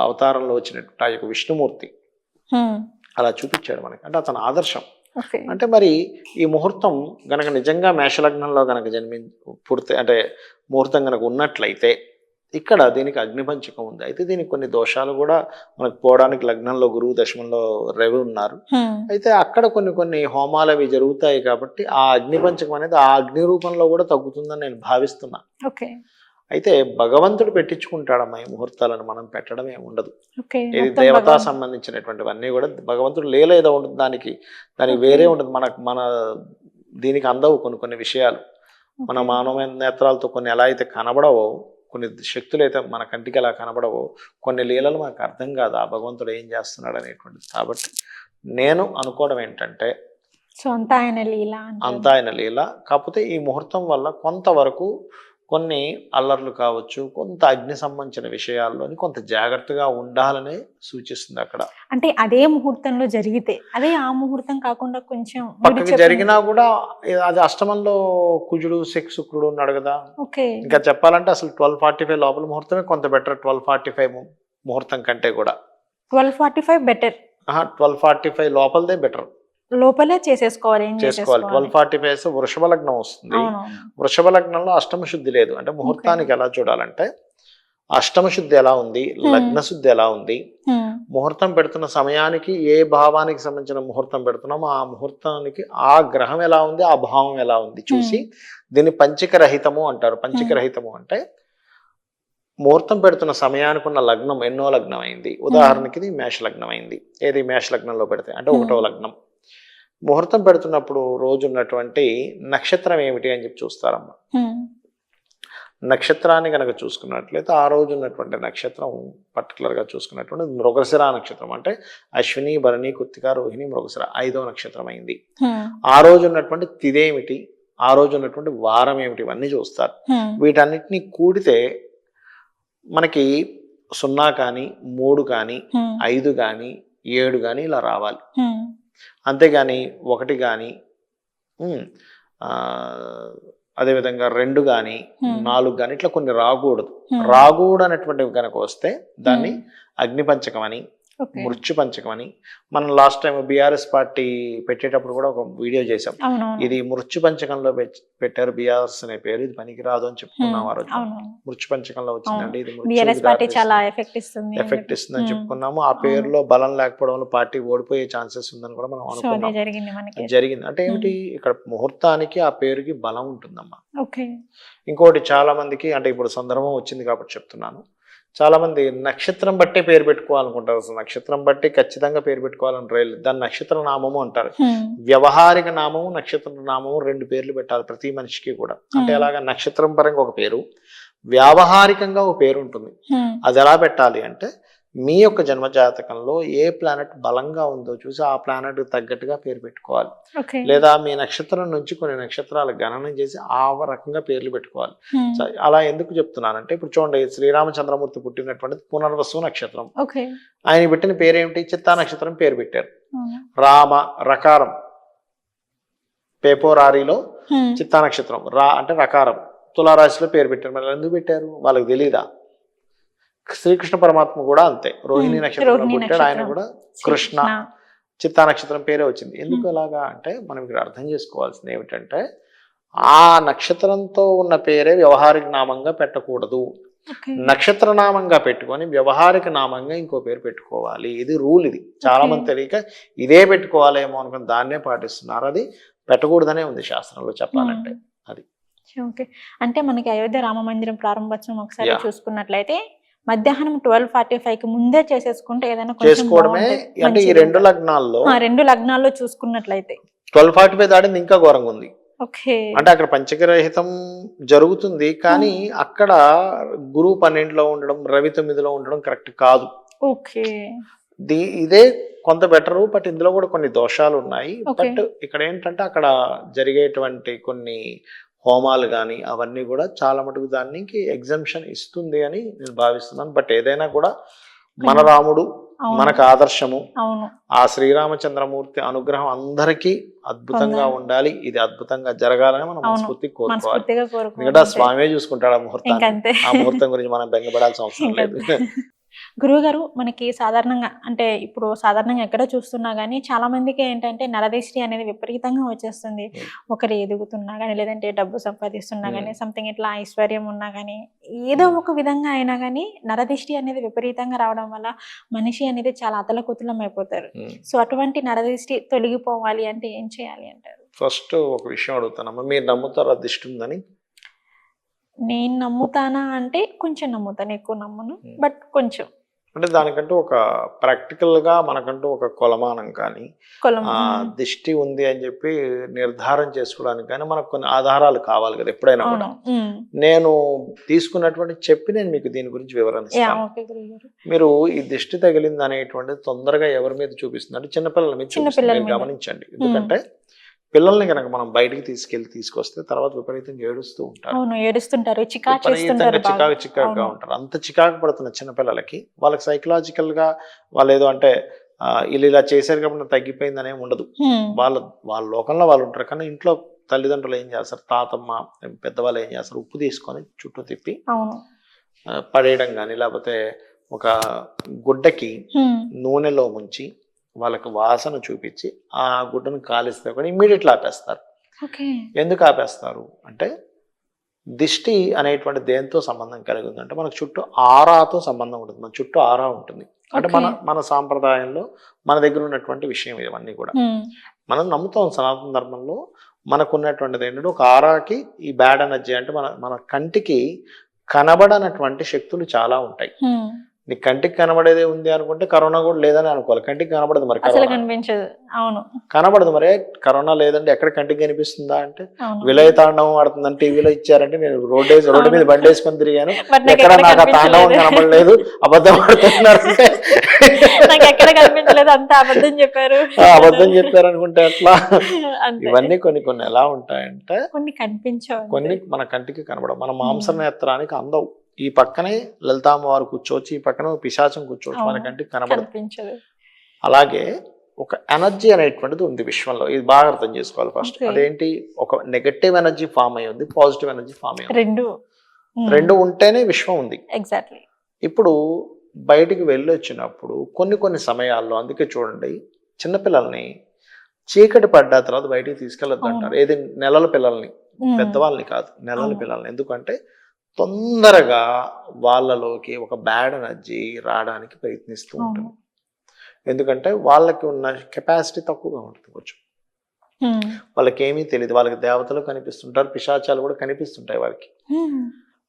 అవతారంలో వచ్చినట్టు ఆ యొక్క విష్ణుమూర్తి అలా చూపించాడు మనకి. అంటే అతని ఆదర్శం. అంటే మరి ఈ ముహూర్తం గనక నిజంగా మేషలగ్నంలో గనక పూర్తి అంటే ముహూర్తం గనక ఉన్నట్లయితే ఇక్కడ దీనికి అగ్నిపంచకం ఉంది. అయితే దీనికి కొన్ని దోషాలు కూడా మనకు పోవడానికి లగ్నంలో గురువు దశమంలో రవి ఉన్నారు. అయితే అక్కడ కొన్ని హోమాలు అవి జరుగుతాయి కాబట్టి ఆ అగ్నిపంచకం అనేది ఆ అగ్ని రూపంలో కూడా తగ్గుతుందని నేను భావిస్తున్నా. అయితే భగవంతుడు పెట్టించుకుంటాడమ్మా ఈ ముహూర్తాలను, మనం పెట్టడం ఏమి ఉండదు. ఇది దేవతా సంబంధించినటువంటివన్నీ కూడా భగవంతుడు లీల ఏదో ఉంటుంది, దానికి వేరే ఉంటుంది. మన దీనికి అందవు కొన్ని విషయాలు. మన మానవ నేత్రాలతో కొన్ని ఎలా అయితే కనబడవో, కొన్ని శక్తులు అయితే మన కంటికి ఎలా కనబడవో, కొన్ని లీలలు మనకు అర్థం కాదు ఆ భగవంతుడు ఏం చేస్తున్నాడు అనేటువంటిది. కాబట్టి నేను అనుకోవడం ఏంటంటే అంతా ఆయన లీల. కాకపోతే ఈ ముహూర్తం వల్ల కొంతవరకు కొన్ని అల్లర్లు కావచ్చు, కొంత అగ్ని సంబంధించిన విషయాల్లోని కొంత జాగ్రత్తగా ఉండాలని సూచిస్తుంది అక్కడ. అంటే అదే ముహూర్తంలో జరిగితే, అదే ఆ ముహూర్తం కాకుండా కొంచెం పక్కకి జరిగినా కూడా అది అష్టమంలో కుజుడు శుక్రుడు ఉన్నాడు కదా. ఇంకా చెప్పాలంటే అసలు 12:45 లోపల ముహూర్తమే కొంత బెటర్. 12:45 ముహూర్తం కంటే కూడా 12:45 బెటర్. 12:45 లోపలదే బెటర్. లోపలే చేసుకోవాలి. 12:45 వృషభ లగ్నం వస్తుంది. వృషభ లగ్నంలో అష్టమ శుద్ధి లేదు. అంటే ముహూర్తానికి ఎలా చూడాలంటే అష్టమ శుద్ధి ఎలా ఉంది, లగ్న శుద్ధి ఎలా ఉంది, ముహూర్తం పెడుతున్న సమయానికి ఏ భావానికి సంబంధించిన ముహూర్తం పెడుతున్నామో ఆ ముహూర్తానికి ఆ గ్రహం ఎలా ఉంది, ఆ భావం ఎలా ఉంది చూసి దీన్ని పంచికరహితము అంటారు. పంచికరహితము అంటే ముహూర్తం పెడుతున్న సమయానికి ఉన్న లగ్నం ఎన్నో లగ్నం అయింది. ఉదాహరణకి ఇది మేష లగ్నం అయింది. ఏది మేష లగ్నంలో పెడితే అంటే 1వ లగ్నం. ముహూర్తం పెడుతున్నప్పుడు రోజు ఉన్నటువంటి నక్షత్రం ఏమిటి అని చెప్పి చూస్తారమ్మా. నక్షత్రాన్ని కనుక చూసుకున్నట్లయితే ఆ రోజు ఉన్నటువంటి నక్షత్రం పర్టికులర్గా చూసుకున్నటువంటి మృగశిర నక్షత్రం. అంటే అశ్విని, భరణి, కృత్తిక, రోహిణి, మృగశిర 5వ నక్షత్రం అయింది. ఆ రోజు ఉన్నటువంటి తిథేమిటి, ఆ రోజు ఉన్నటువంటి వారం ఏమిటి, ఇవన్నీ చూస్తారు. వీటన్నిటిని కూడితే మనకి 0 కానీ 3 కానీ 5 కానీ 7 కానీ ఇలా రావాలి. అంతేగాని 1 కానీ అదేవిధంగా 2 కానీ 4 కానీ ఇట్లా కొన్ని రాకూడదు. రాకూడదు అనేటువంటివి కనుక వస్తే దాన్ని అగ్నిపంచకం అని, మృత్యు పంచకం అని. మనం లాస్ట్ టైం బీఆర్ఎస్ పార్టీ పెట్టేటప్పుడు కూడా ఒక వీడియో చేసాం. ఇది మృత్యు పంచకంలో పెట్టారు బీఆర్ఎస్ అనే పేరు, ఇది పనికిరాదు అని చెప్పుకున్నాం ఆ రోజు. మృత్యు పంచకంలో వచ్చిందండి, ఇది ఎఫెక్ట్ ఇస్తుంది అని చెప్పుకున్నాము. ఆ పేరులో బలం లేకపోవడం వల్ల పార్టీ ఓడిపోయే ఛాన్సెస్ ఉందని కూడా మనం అనుకున్నాం. జరిగింది. అంటే ఏమిటి, ఇక్కడ ముహూర్తానికి ఆ పేరుకి బలం ఉంటుందమ్మా. ఇంకోటి చాలా మందికి, అంటే ఇప్పుడు సందర్భం వచ్చింది కాబట్టి చెప్తున్నాను, చాలా మంది నక్షత్రం బట్టే పేరు పెట్టుకోవాలనుకుంటారు. అసలు నక్షత్రం బట్టి ఖచ్చితంగా పేరు పెట్టుకోవాలని రైలు, దాన్ని నక్షత్ర నామము అంటారు. వ్యవహారిక నామము, నక్షత్ర నామము 2 పేర్లు పెట్టాలి ప్రతి మనిషికి కూడా. అంటే అలాగా నక్షత్రం పరంగా ఒక పేరు, వ్యావహారికంగా ఒక పేరు ఉంటుంది. అది ఎలా పెట్టాలి అంటే మీ యొక్క జన్మ జాతకంలో ఏ ప్లానెట్ బలంగా ఉందో చూసి ఆ ప్లానెట్ తగ్గట్టుగా పేరు పెట్టుకోవాలి. లేదా మీ నక్షత్రం నుంచి కొన్ని నక్షత్రాలు గణనం చేసి ఆ రకంగా పేర్లు పెట్టుకోవాలి. అలా ఎందుకు చెప్తున్నానంటే ఇప్పుడు చూడండి, శ్రీరామచంద్రమూర్తి పుట్టినటువంటిది పునర్వసు నక్షత్రం. ఆయన పెట్టిన పేరేమిటి, చిత్తా నక్షత్రం పేరు పెట్టారు. రామ రకారం పేపోరారిలో చిత్తా నక్షత్రం రా అంటే రకారం, తులారాశిలో పేరు పెట్టారు. మరి ఎందుకు పెట్టారు? వాళ్ళకి తెలియదా? శ్రీకృష్ణ పరమాత్మ కూడా అంతే, రోహిణి నక్షత్రంలో పుట్టాడు, ఆయన కూడా కృష్ణ చిత్తా నక్షత్రం పేరే వచ్చింది. ఎందుకు అలాగా అంటే మనం ఇక్కడ అర్థం చేసుకోవాల్సింది ఏమిటంటే ఆ నక్షత్రంతో ఉన్న పేరే వ్యవహారిక నామంగా పెట్టకూడదు. నక్షత్ర నామంగా పెట్టుకొని వ్యవహారిక నామంగా ఇంకో పేరు పెట్టుకోవాలి. ఇది రూల్. ఇది చాలా మంది తెలియక ఇదే పెట్టుకోవాలేమో అనుకుని దాన్నే పాటిస్తున్నారు. అది పెట్టకూడదనే ఉంది శాస్త్రంలో చెప్పాలంటే. అది ఓకే. అంటే మనకి అయోధ్య రామ మందిరం ప్రారంభోత్సవం ఒకసారి చూసుకున్నట్లయితే మధ్యాహ్నం 12:45కి ముందే చేసేసుకుంటే ఏదైనా చేసుకోవడమే. అంటే ఈ రెండు లగ్నాల్లో చూసుకున్నట్లయితే 12:45 దాడింది ఇంకా ఘోరంగా ఉంది. అంటే అక్కడ పంచగ్రహితం జరుగుతుంది, కానీ అక్కడ గురువు 12లో ఉండడం, రవి 9లో ఉండడం కరెక్ట్ కాదు. ఇదే కొంత బెటరు, బట్ ఇందులో కూడా కొన్ని దోషాలు ఉన్నాయి. బట్ ఇక్కడ ఏంటంటే అక్కడ జరిగేటువంటి కొన్ని హోమాలు కానీ అవన్నీ కూడా చాలా మటుకు దానికి ఎగ్జంప్షన్ ఇస్తుంది అని నేను భావిస్తున్నాను. బట్ ఏదైనా కూడా మన రాముడు మనకు ఆదర్శము. ఆ శ్రీరామచంద్రమూర్తి అనుగ్రహం అందరికీ అద్భుతంగా ఉండాలి. ఇది అద్భుతంగా జరగాలని మనం మనస్ఫూర్తిగా కోరుకోవాలి. ఎందుకంటే స్వామి చూసుకుంటాడు ఆ ముహూర్తాన్ని. ఆ ముహూర్తం గురించి మనం బెంగపడాల్సిన అవసరం లేదు. గురువుగారు, మనకి సాధారణంగా అంటే ఇప్పుడు సాధారణంగా ఎక్కడ చూస్తున్నా గానీ చాలా మందికి ఏంటంటే నరదిష్టి అనేది విపరీతంగా వచ్చేస్తుంది. ఒకరు ఎదుగుతున్నా గానీ, లేదంటే డబ్బు సంపాదిస్తున్నా గానీ, సంథింగ్ ఇట్లా ఐశ్వర్యం ఉన్నా గానీ, ఏదో ఒక విధంగా అయినా గానీ నరదిష్టి అనేది విపరీతంగా రావడం వల్ల మనిషి అనేది చాలా అతలకుతలం అయిపోతారు. సో అటువంటి నరదిష్టి తొలగిపోవాలి అంటే ఏం చేయాలి అంటారు? ఫస్ట్ ఒక విషయం అడుగుతానమ్మా, మీరు నమ్ముతారా దిష్టి ఉందని? నేను నమ్ముతానా అంటే కొంచెం నమ్ముతాను, ఎక్కువ నమ్మను, బట్ కొంచెం. అంటే దానికంటూ ఒక ప్రాక్టికల్ గా మనకంటూ ఒక కొలమానం కానీ దిష్టి ఉంది అని చెప్పి నిర్ధారణ చేసుకోవడానికి కానీ మనకు కొన్ని ఆధారాలు కావాలి కదా ఎప్పుడైనా కూడా. నేను తీసుకున్నటువంటి చెప్పి నేను మీకు దీని గురించి వివరణ ఇస్తాను. మీరు ఈ దిష్టి తగిలింది అనేటువంటిది తొందరగా ఎవరి మీద చూపిస్తుంది అంటే చిన్నపిల్లల మీద చూపిస్తుంది. గమనించండి, ఎందుకంటే పిల్లల్ని కనుక మనం బయటికి తీసుకొస్తే తర్వాత విపరీతంగా ఏడుస్తుంటారు, చికాకుగా ఉంటారు. అంత చికాకు పడుతున్న చిన్నపిల్లలకి వాళ్ళకి సైకలాజికల్ గా వాళ్ళు ఏదో అంటే వీళ్ళు ఇలా చేశారు కాబట్టి తగ్గిపోయింది అనే ఉండదు. వాళ్ళ లోకంలో వాళ్ళు ఉంటారు. కానీ ఇంట్లో తల్లిదండ్రులు ఏం చేస్తారు, తాతమ్మ పెద్దవాళ్ళు ఏం చేస్తారు, ఉప్పు తీసుకొని చుట్టూ తిప్పి పడేయడం కానీ, లేకపోతే ఒక గుడ్డకి నూనెలో ముంచి వాళ్ళకి వాసన చూపించి ఆ గుడ్డను కాలిస్తే కూడా ఇమ్మీడియట్లీ ఆపేస్తారు. ఎందుకు ఆపేస్తారు అంటే దిష్టి అనేటువంటి దేంతో సంబంధం కలిగి ఉందంటే మనకు చుట్టూ ఆరాతో సంబంధం ఉంటుంది. మన చుట్టూ ఆరా ఉంటుంది. అంటే మన సాంప్రదాయంలో మన దగ్గర ఉన్నటువంటి విషయం ఇవన్నీ కూడా మనం నమ్ముతాం. సనాతన ధర్మంలో మనకు ఉన్నటువంటిది ఏంటంటే ఒక ఆరాకి ఈ బ్యాడ్ ఎనర్జీ అంటే మన కంటికి కనబడనటువంటి శక్తులు చాలా ఉంటాయి. నీ కంటికి కనబడేదే ఉంది అనుకుంటే కరోనా కూడా లేదని అనుకోవాలి. కంటికి కనబడదు, మరి కనబడదు. మరి కరోనా లేదంటే ఎక్కడ కంటికి కనిపిస్తుందా అంటే విలయ తాండవం ఆడుతుందని టీవీలో ఇచ్చారంటే నేను రోడ్డు మీద బండి వేసుకొని తిరిగాను, ఎక్కడ నాకు ఆ తాండవం కనబడలేదు, అబద్ధం ఆడుతున్నారంటే అబద్ధం చెప్పారు అనుకుంటే ఎట్లా? ఇవన్నీ కొన్ని ఎలా ఉంటాయంటే కొన్ని మన కంటికి కనబడవు. మన మాంస నేత్రానికి అందవు. ఈ పక్కనే లలితామ్మవారు కూర్చోవచ్చు, ఈ పక్కన పిశాచం కూర్చోవచ్చు, మన కంటికి కనబడదు. అలాగే ఒక ఎనర్జీ అనేటువంటిది ఉంది విశ్వంలో. ఇది బాగా అర్థం చేసుకోవాలి ఫస్ట్. అదేంటి? ఒక నెగటివ్ ఎనర్జీ ఫామ్ అయ్యి ఉంది, పాజిటివ్ ఎనర్జీ ఫామ్ అయ్యి రెండు ఉంటేనే విశ్వం ఉంది. ఇప్పుడు బయటికి వెళ్ళి వచ్చినప్పుడు కొన్ని సమయాల్లో, అందుకే చూడండి చిన్నపిల్లల్ని చీకటి పడ్డ తర్వాత బయటికి తీసుకెళ్ళొద్దు అంటారు. ఏది? నెలల పిల్లల్ని, పెద్దవాళ్ళని కాదు, నెలల పిల్లల్ని. ఎందుకంటే తొందరగా వాళ్ళలోకి ఒక బ్యాడ్ ఎనర్జీ రావడానికి ప్రయత్నిస్తూ ఉంటుంది. ఎందుకంటే వాళ్ళకి ఉన్న కెపాసిటీ తక్కువగా ఉంటుంది. కొంచెం వాళ్ళకి ఏమీ తెలియదు. వాళ్ళకి దేవతలు కనిపిస్తుంటారు, పిశాచాలు కూడా కనిపిస్తుంటాయి వాళ్ళకి.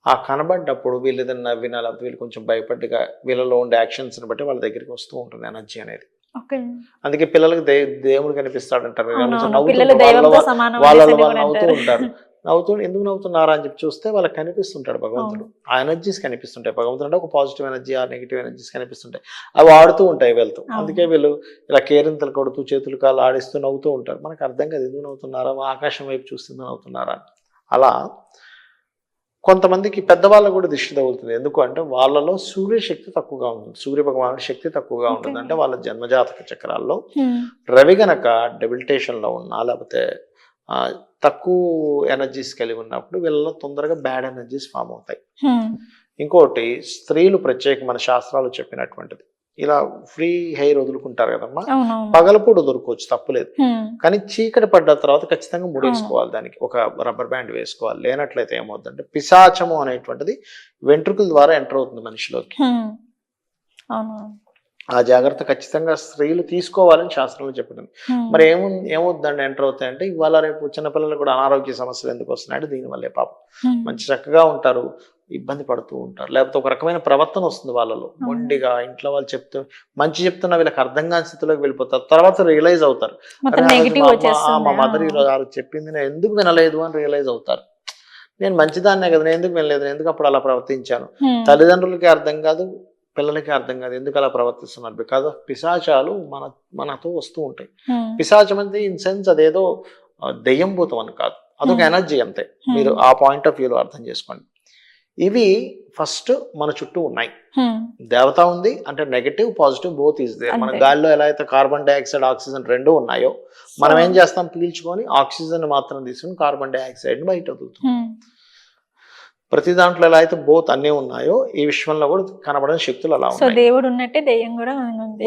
ఆ కనబడ్డప్పుడు వీళ్ళు ఏదైనా నవ్వినా, లేకపోతే వీళ్ళు కొంచెం భయపడ్డగా వీళ్ళలో ఉండే యాక్షన్స్ బట్టి వాళ్ళ దగ్గరికి వస్తూ ఉంటుంది ఎనర్జీ అనేది. అందుకే పిల్లలకి దేవుడు కనిపిస్తాడంటారు. వాళ్ళు నవ్వుతూ ఉంటారు. ఎందుకు నవ్వుతున్నారా అని చెప్పి చూస్తే వాళ్ళకి కనిపిస్తుంటాడు భగవంతుడు. ఆ ఎనర్జీస్ కనిపిస్తుంటాయి. భగవంతుడు అంటే ఒక పాజిటివ్ ఎనర్జీ, ఆ నెగిటివ్ ఎనర్జీస్ కనిపిస్తుంటాయి. అవి ఆడుతూ ఉంటాయి వెళ్తూ. అందుకే వీళ్ళు ఇలా కేరింతలు కొడుతూ చేతులు కాళ్ళు ఆడిస్తూ నవ్వుతూ ఉంటారు. మనకు అర్థం కాదు ఎందుకు నవ్వుతున్నారా, ఆకాశం వైపు చూస్తూ నవ్వుతున్నారా. అలా కొంతమందికి పెద్దవాళ్ళకు కూడా దిష్టి తగులుతుంది. ఎందుకు అంటే వాళ్ళలో సూర్యశక్తి తక్కువగా ఉంటుంది, సూర్య భగవానుడి శక్తి తక్కువగా ఉంటుంది. అంటే వాళ్ళ జన్మజాతక చక్రాల్లో రవి గనక డెబిలిటేషన్లో ఉన్నా, లేకపోతే తక్కువ ఎనర్జీస్ కలిగి ఉన్నప్పుడు వీళ్ళలో తొందరగా బ్యాడ్ ఎనర్జీస్ ఫామ్ అవుతాయి. ఇంకోటి స్త్రీలు ప్రత్యేక మన శాస్త్రాలు చెప్పినటువంటిది, ఇలా ఫ్రీ హెయిర్ వదులుకుంటారు కదమ్మా, పగలపూట వదులుకోవచ్చు తప్పులేదు, కానీ చీకటి పడ్డ తర్వాత ఖచ్చితంగా ముడేసుకోవాలి, దానికి ఒక రబ్బర్ బ్యాండ్ వేసుకోవాలి. లేనట్లయితే ఏమవుతుందంటే పిశాచము అనేటువంటిది వెంట్రుకల ద్వారా ఎంటర్ అవుతుంది మనిషిలోకి. ఆ జాగ్రత్త ఖచ్చితంగా స్త్రీలు తీసుకోవాలని శాస్త్రంలో చెప్పినది. మరి ఏమవుతుందండి ఎంటర్ అవుతాయంటే, ఇవాళ రేపు చిన్నపిల్లలు కూడా అనారోగ్య సమస్యలు ఎందుకు వస్తున్నాయంటే దీనివల్లే. పాపం మంచి చక్కగా ఉంటారు, ఇబ్బంది పడుతూ ఉంటారు, లేకపోతే ఒక రకమైన ప్రవర్తన వస్తుంది వాళ్ళలో, మొండిగా. ఇంట్లో వాళ్ళు మంచి చెప్తున్నా వీళ్ళకి అర్థం కాని స్థితిలోకి వెళ్ళిపోతారు. తర్వాత రియలైజ్ అవుతారు, మా మదర్ ఈరోజు చెప్పింది నేను ఎందుకు వినలేదు అని రియలైజ్ అవుతారు. నేను మంచిదాన్నే కదా, నేను ఎందుకు వినలేదు, నేను ఎందుకు అప్పుడు అలా ప్రవర్తించాను. తల్లిదండ్రులకి అర్థం కాదు, పిల్లలకి అర్థం కాదు ఎందుకు అలా ప్రవర్తిస్తున్నారు. బికాజ్ ఆఫ్ పిశాచాలు మనతో వస్తూ ఉంటాయి. పిశాచం అంటే ఇన్ సెన్స్ అదేదో దెయ్యం భూతం అని కాదు, అదొక ఎనర్జీ అంతే. మీరు ఆ పాయింట్ ఆఫ్ వ్యూలో అర్థం చేసుకోండి. ఇవి ఫస్ట్ మన చుట్టూ ఉన్నాయి. దేవత ఉంది అంటే negative positive both is there. మన గాలిలో ఎలా అయితే కార్బన్ డైఆక్సైడ్ ఆక్సిజన్ రెండు ఉన్నాయో, మనం ఏం చేస్తాం, పీల్చుకొని ఆక్సిజన్ మాత్రం తీసుకుని కార్బన్ డైఆక్సైడ్ బయట వదులుతాం. ప్రతి దాంట్లో ఎలా అయితే బోత్ అన్నీ ఉన్నాయో, ఈ విశ్వంలో కూడా కనబడని శక్తులు అలా ఉన్నాయి. దేవుడు ఉన్నట్టే దెయ్యం కూడా ఉంది.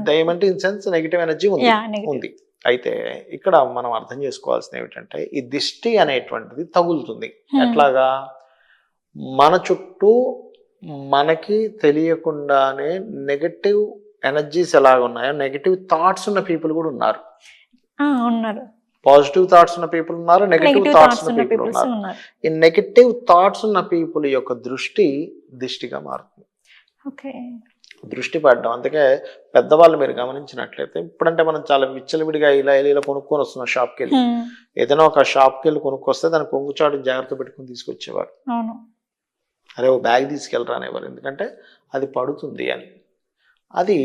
దెయ్యం అంటే ఇన్ సెన్స్ నెగిటివ్ ఎనర్జీ ఉంది. అయితే ఇక్కడ మనం అర్థం చేసుకోవాల్సింది ఏమిటంటే, ఈ దిష్టి అనేటువంటిది తగులుతుంది. ఎట్లాగా, మన చుట్టూ మనకి తెలియకుండానే నెగటివ్ ఎనర్జీస్ ఎలాగ ఉన్నాయో, నెగటివ్ థాట్స్ ఉన్న పీపుల్ కూడా ఉన్నారు. పాజిటివ్ థాట్స్ ఉన్న పీపుల్ ఉన్నారు, నెగటివ్ థాట్స్ ఉన్న పీపుల్ ఉన్నారు. ఈ నెగటివ్ థాట్స్ ఉన్న పీపుల్ యొక్క దిష్టిగా మారుతుంది. దృష్టి పడడం. అందుకే పెద్దవాళ్ళు మీరు గమనించినట్లయితే, ఇప్పుడంటే మనం చాలా విచ్చలవిడిగా ఇలా కొనుక్కొని వస్తున్నాం షాప్కి వెళ్ళి. ఏదైనా ఒక షాప్కి వెళ్ళి కొనుక్కొస్తే దాని కొంగుచాటు జాగ్రత్త పెట్టుకుని తీసుకొచ్చేవారు. అరే ఓ బ్యాగ్ తీసుకెళ్ళరా అనేవారు, ఎందుకంటే అది పడుతుంది అని. అది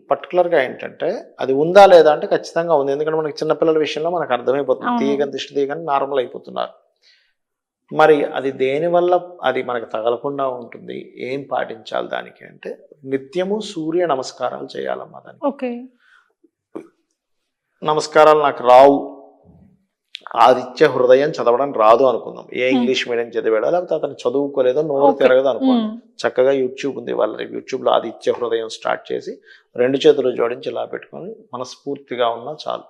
పర్టికులర్గా ఏంటంటే, అది ఉందా లేదా అంటే ఖచ్చితంగా ఉంది. ఎందుకంటే మనకి చిన్నపిల్లల విషయంలో మనకు అర్థమైపోతుంది, దిష్టి తీయగానే నార్మల్ అయిపోతున్నారు. మరి అది దేనివల్ల అది మనకు తగలకుండా ఉంటుంది, ఏం పాటించాలి దానికి అంటే, నిత్యము సూర్య నమస్కారాలు చేయాలమ్మా. దానికి నమస్కారాలు నాకు రావు, ఆదిత్య హృదయం చదవడం రాదు అనుకుందాం. ఏ ఇంగ్లీష్ మీడియం చదివాడో, లేకపోతే అతను చదువుకోలేదో, నోరు తిరగదు అనుకోండి. చక్కగా యూట్యూబ్ ఉంది, వాళ్ళ యూట్యూబ్లో ఆదిత్య హృదయం స్టార్ట్ చేసి 2 చేతులు జోడించి ఇలా పెట్టుకొని మనస్ఫూర్తిగా ఉన్నా చాలు.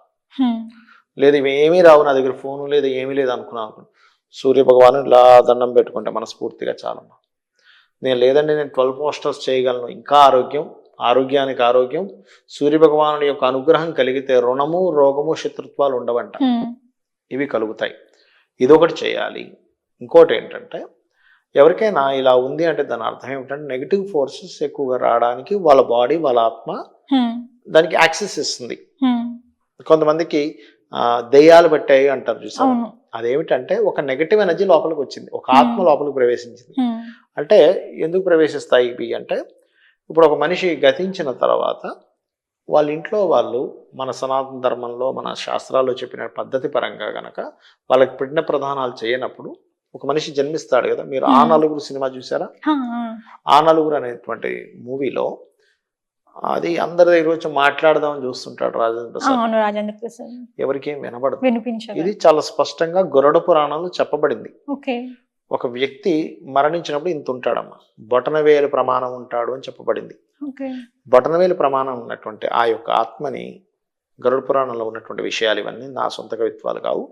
లేదు ఇవేమీ రావు, నా దగ్గర ఫోను లేదు ఏమీ లేదు అనుకున్నాను, సూర్య భగవాను ఇలా దండం పెట్టుకుంటే మనస్ఫూర్తిగా చాలమ్మా. లేదండి నేను 12 పోస్టర్స్ చేయగలను, ఇంకా ఆరోగ్యానికి ఆరోగ్యం, సూర్య భగవాను యొక్క అనుగ్రహం కలిగితే రుణము రోగము శత్రుత్వాలు ఉండవంట, ఇవి కలుగుతాయి. ఇదొకటి చేయాలి. ఇంకోటి ఏంటంటే, ఎవరికైనా ఇలా ఉంది అంటే దాని అర్థం ఏమిటంటే, నెగిటివ్ ఫోర్సెస్ ఎక్కువగా రావడానికి వాళ్ళ బాడీ వాళ్ళ ఆత్మ దానికి యాక్సెస్ ఇస్తుంది. కొంతమందికి దెయ్యాలు పెట్టాయి అంటారు చూసారు, అదేమిటంటే ఒక నెగటివ్ ఎనర్జీ లోపలికి వచ్చింది, ఒక ఆత్మ లోపలికి ప్రవేశించింది. అంటే ఎందుకు ప్రవేశిస్తాయి ఇవి అంటే, ఇప్పుడు ఒక మనిషి గతించిన తర్వాత వాళ్ళ ఇంట్లో వాళ్ళు మన సనాతన ధర్మంలో మన శాస్త్రాల్లో చెప్పిన పద్ధతి పరంగా గనక వాళ్ళకి పెట్టిన ప్రధానాలు చేయనప్పుడు ఒక మనిషి జన్మిస్తాడు కదా. మీరు ఆ నలుగురు సినిమా చూసారా? ఆ నలుగురు అనేటువంటి మూవీలో అది అందరి దగ్గర వచ్చి మాట్లాడదామని చూస్తుంటాడు రాజేంద్ర ప్రసాద్, ఎవరికి వినబడదు. ఇది చాలా స్పష్టంగా గరుడ పురాణంలో చెప్పబడింది. ఒక వ్యక్తి మరణించినప్పుడు ఇంత ఉంటాడమ్మా, బొటనవేలు ప్రమాణం ఉంటాడు అని చెప్పబడింది. బొటనవేలు ప్రమాణం ఉన్నటువంటి ఆ యొక్క ఆత్మని, గరుడ పురాణంలో ఉన్నటువంటి విషయాలు ఇవన్నీ నా సొంత కవిత్వాలు కావు,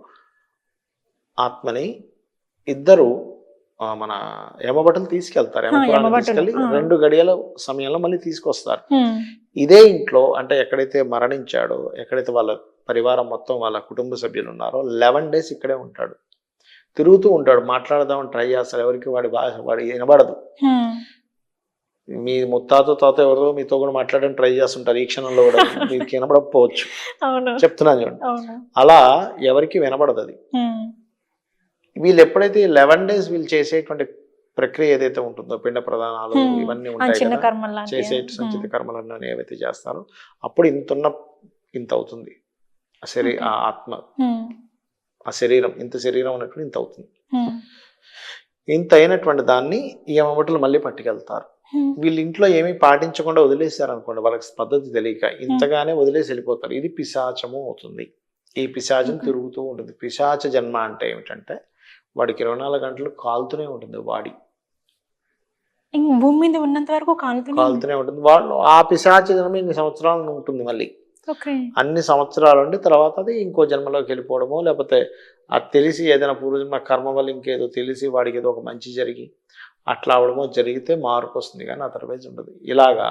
ఆత్మని ఇద్దరు మన యమభటులు తీసుకెళ్తారు. యమపురాణం తీసుకెళ్ళి 2 గడియల సమయంలో మళ్ళీ తీసుకొస్తారు. ఇదే ఇంట్లో అంటే ఎక్కడైతే మరణించాడో, ఎక్కడైతే వాళ్ళ పరివారం మొత్తం వాళ్ళ కుటుంబ సభ్యులు ఉన్నారో 11 days ఇక్కడే ఉంటాడు, తిరుగుతూ ఉంటాడు, మాట్లాడదామని ట్రై చేస్తారు. ఎవరికి వాడి వినబడదు. మీ ముత్తాత తాత ఎవరో మీతో కూడా మాట్లాడడానికి ట్రై చేస్తుంటారు, ఈ క్షణంలో కూడా మీకు వినబడకపోవచ్చు, చెప్తున్నాను చూడండి. అలా ఎవరికి వినబడదు అది. వీళ్ళు ఎప్పుడైతే 11 days వీళ్ళు చేసేటువంటి ప్రక్రియ ఏదైతే ఉంటుందో, పిండ ప్రధానాలు ఇవన్నీ ఉంటాయి కదా, చేసే సంచిత కర్మలన్నీ ఏవైతే చేస్తారో, అప్పుడు ఇంత అవుతుంది ఆ ఆత్మ, ఆ శరీరం, ఇంత శరీరం ఉన్నటువంటి ఇంత అవుతుంది. ఇంత అయినటువంటి దాన్ని ఈ యమభటులు మళ్ళీ పట్టుకెళ్తారు. వీళ్ళ ఇంట్లో ఏమీ పాటించకుండా వదిలేశారు అనుకోండి, వాళ్ళకి పద్ధతి తెలియక ఇంతగానే వదిలేసి వెళ్ళిపోతారు. ఇది పిశాచము అవుతుంది. ఈ పిశాచం తిరుగుతూ ఉంటుంది. పిశాచ జన్మ అంటే ఏమిటంటే వాడికి 24 గంటలు కాలుతూనే ఉంటుంది బాడీ, భూమి మీద ఉన్నంత వరకు కాలుతూనే ఉంటుంది. వాళ్ళు ఆ పిశాచ జన్మ ఇన్ని సంవత్సరాలు ఉంటుంది. మళ్ళీ ఓకే. అన్ని సంవత్సరాలు ఉండి తర్వాత అది ఇంకో జన్మలోకి వెళ్ళిపోవడమో, లేకపోతే అది తెలిసి ఏదైనా పూర్వజన్మ కర్మ వల్ల ఇంకేదో తెలిసి వాడికి ఏదో ఒక మంచి జరిగి అట్లా అవడమో జరిగితే మార్పు వస్తుంది, కానీ అదర్వైజ్ ఉండదు. ఇలాగా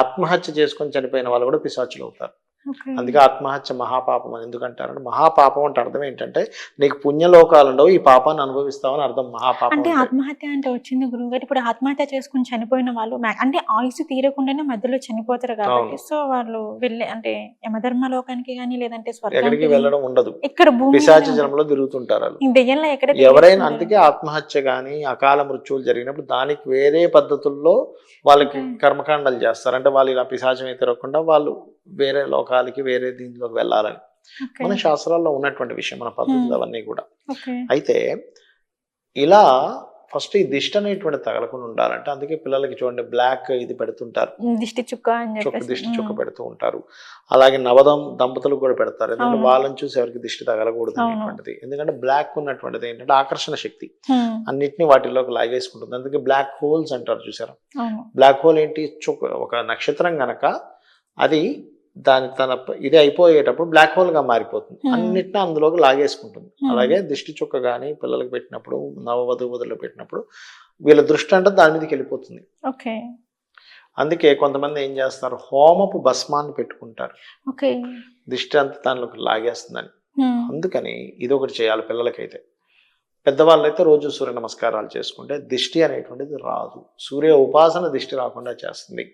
ఆత్మహత్య చేసుకొని చనిపోయిన వాళ్ళు కూడా పిశాచులు అవుతారు. ఓకే. అందుకే ఆత్మహత్య మహాపాపం అని ఎందుకంటారంటే, మహాపాపం అంటే అర్థం ఏంటంటే నీకు పుణ్యలోకాలు ఉండవు, ఈ పాపాన్ని అనుభవిస్తావని అర్థం మహాపాపం అంటే అంటే. ఆత్మహత్య అంటే వచ్చింది గురువుగారు, ఇప్పుడు ఆత్మహత్య చేసుకుని చనిపోయిన వాళ్ళు అంటే ఆయుసు తీరకుండానే మధ్యలో చనిపోతారు కాబట్టి, అవును. సో వాళ్ళు వెళ్ళే అంటే యమధర్మ లోకానికి కానీ లేదంటే ఎక్కడికి స్వర్గానికి వెళ్ళడం ఉండదు, ఇక్కడ భూమి పిశాచ జన్మలో తిరుగుతుంటారు వాళ్ళు. దెయ్యంలో ఎక్కడ ఎవరైనా. అందుకే ఆత్మహత్య కానీ అకాల మృత్యువులు జరిగినప్పుడు దానికి వేరే పద్ధతుల్లో వాళ్ళకి కర్మకాండాలు చేస్తారు. అంటే వాళ్ళు ఇలా పిశాచం అయితే తిరగకుండా వాళ్ళు వేరే లోకాలకి వేరే దీనిలోకి వెళ్ళాలని మన శాస్త్రాల్లో ఉన్నటువంటి విషయం, మన పద్ధతులు అవన్నీ కూడా. అయితే ఇలా ఫస్ట్ ఈ దిష్టి అనేటువంటి తగలకుండా ఉండాలంటే అందుకే పిల్లలకి చూడండి బ్లాక్ ఇది పెడుతుంటారు, దిష్టి చుక్క అని చెప్పేసి దిష్టి చుక్క పెడుతూ ఉంటారు. అలాగే దంపతులకు కూడా పెడతారు, ఎందుకంటే వాళ్ళని చూసి ఎవరికి దిష్టి తగలకూడదు అనేటువంటిది. ఎందుకంటే బ్లాక్ ఉన్నటువంటిది ఏంటంటే ఆకర్షణ శక్తి, అన్నిటినీ వాటిలోకి లాగేసుకుంటుంది. అందుకే బ్లాక్ హోల్స్ అంటారు చూసారా. బ్లాక్ హోల్ ఏంటి, ఒక నక్షత్రం గనక అది తన ఇది అయిపోయేటప్పుడు బ్లాక్ హోల్ గా మారిపోతుంది, అన్నిటిని అందులోకి లాగేసుకుంటుంది. అలాగే దిష్టి చుక్క కానీ పిల్లలకు పెట్టినప్పుడు, నవవధువులకు పెట్టినప్పుడు వీళ్ళ దృష్టి అంటే దాని మీదకి వెళ్ళిపోతుంది. అందుకే కొంతమంది ఏం చేస్తారు, హోమపు భస్మాన్ని పెట్టుకుంటారు, దిష్టి అంతా దానిలోకి లాగేస్తుందని. అందుకని ఇది ఒకటి చేయాలి పిల్లలకైతే. పెద్దవాళ్ళు అయితే రోజు సూర్య నమస్కారాలు చేసుకుంటే దిష్టి అనేటువంటిది రాదు. సూర్య ఉపాసన దిష్టి రాకుండా చేస్తుంది.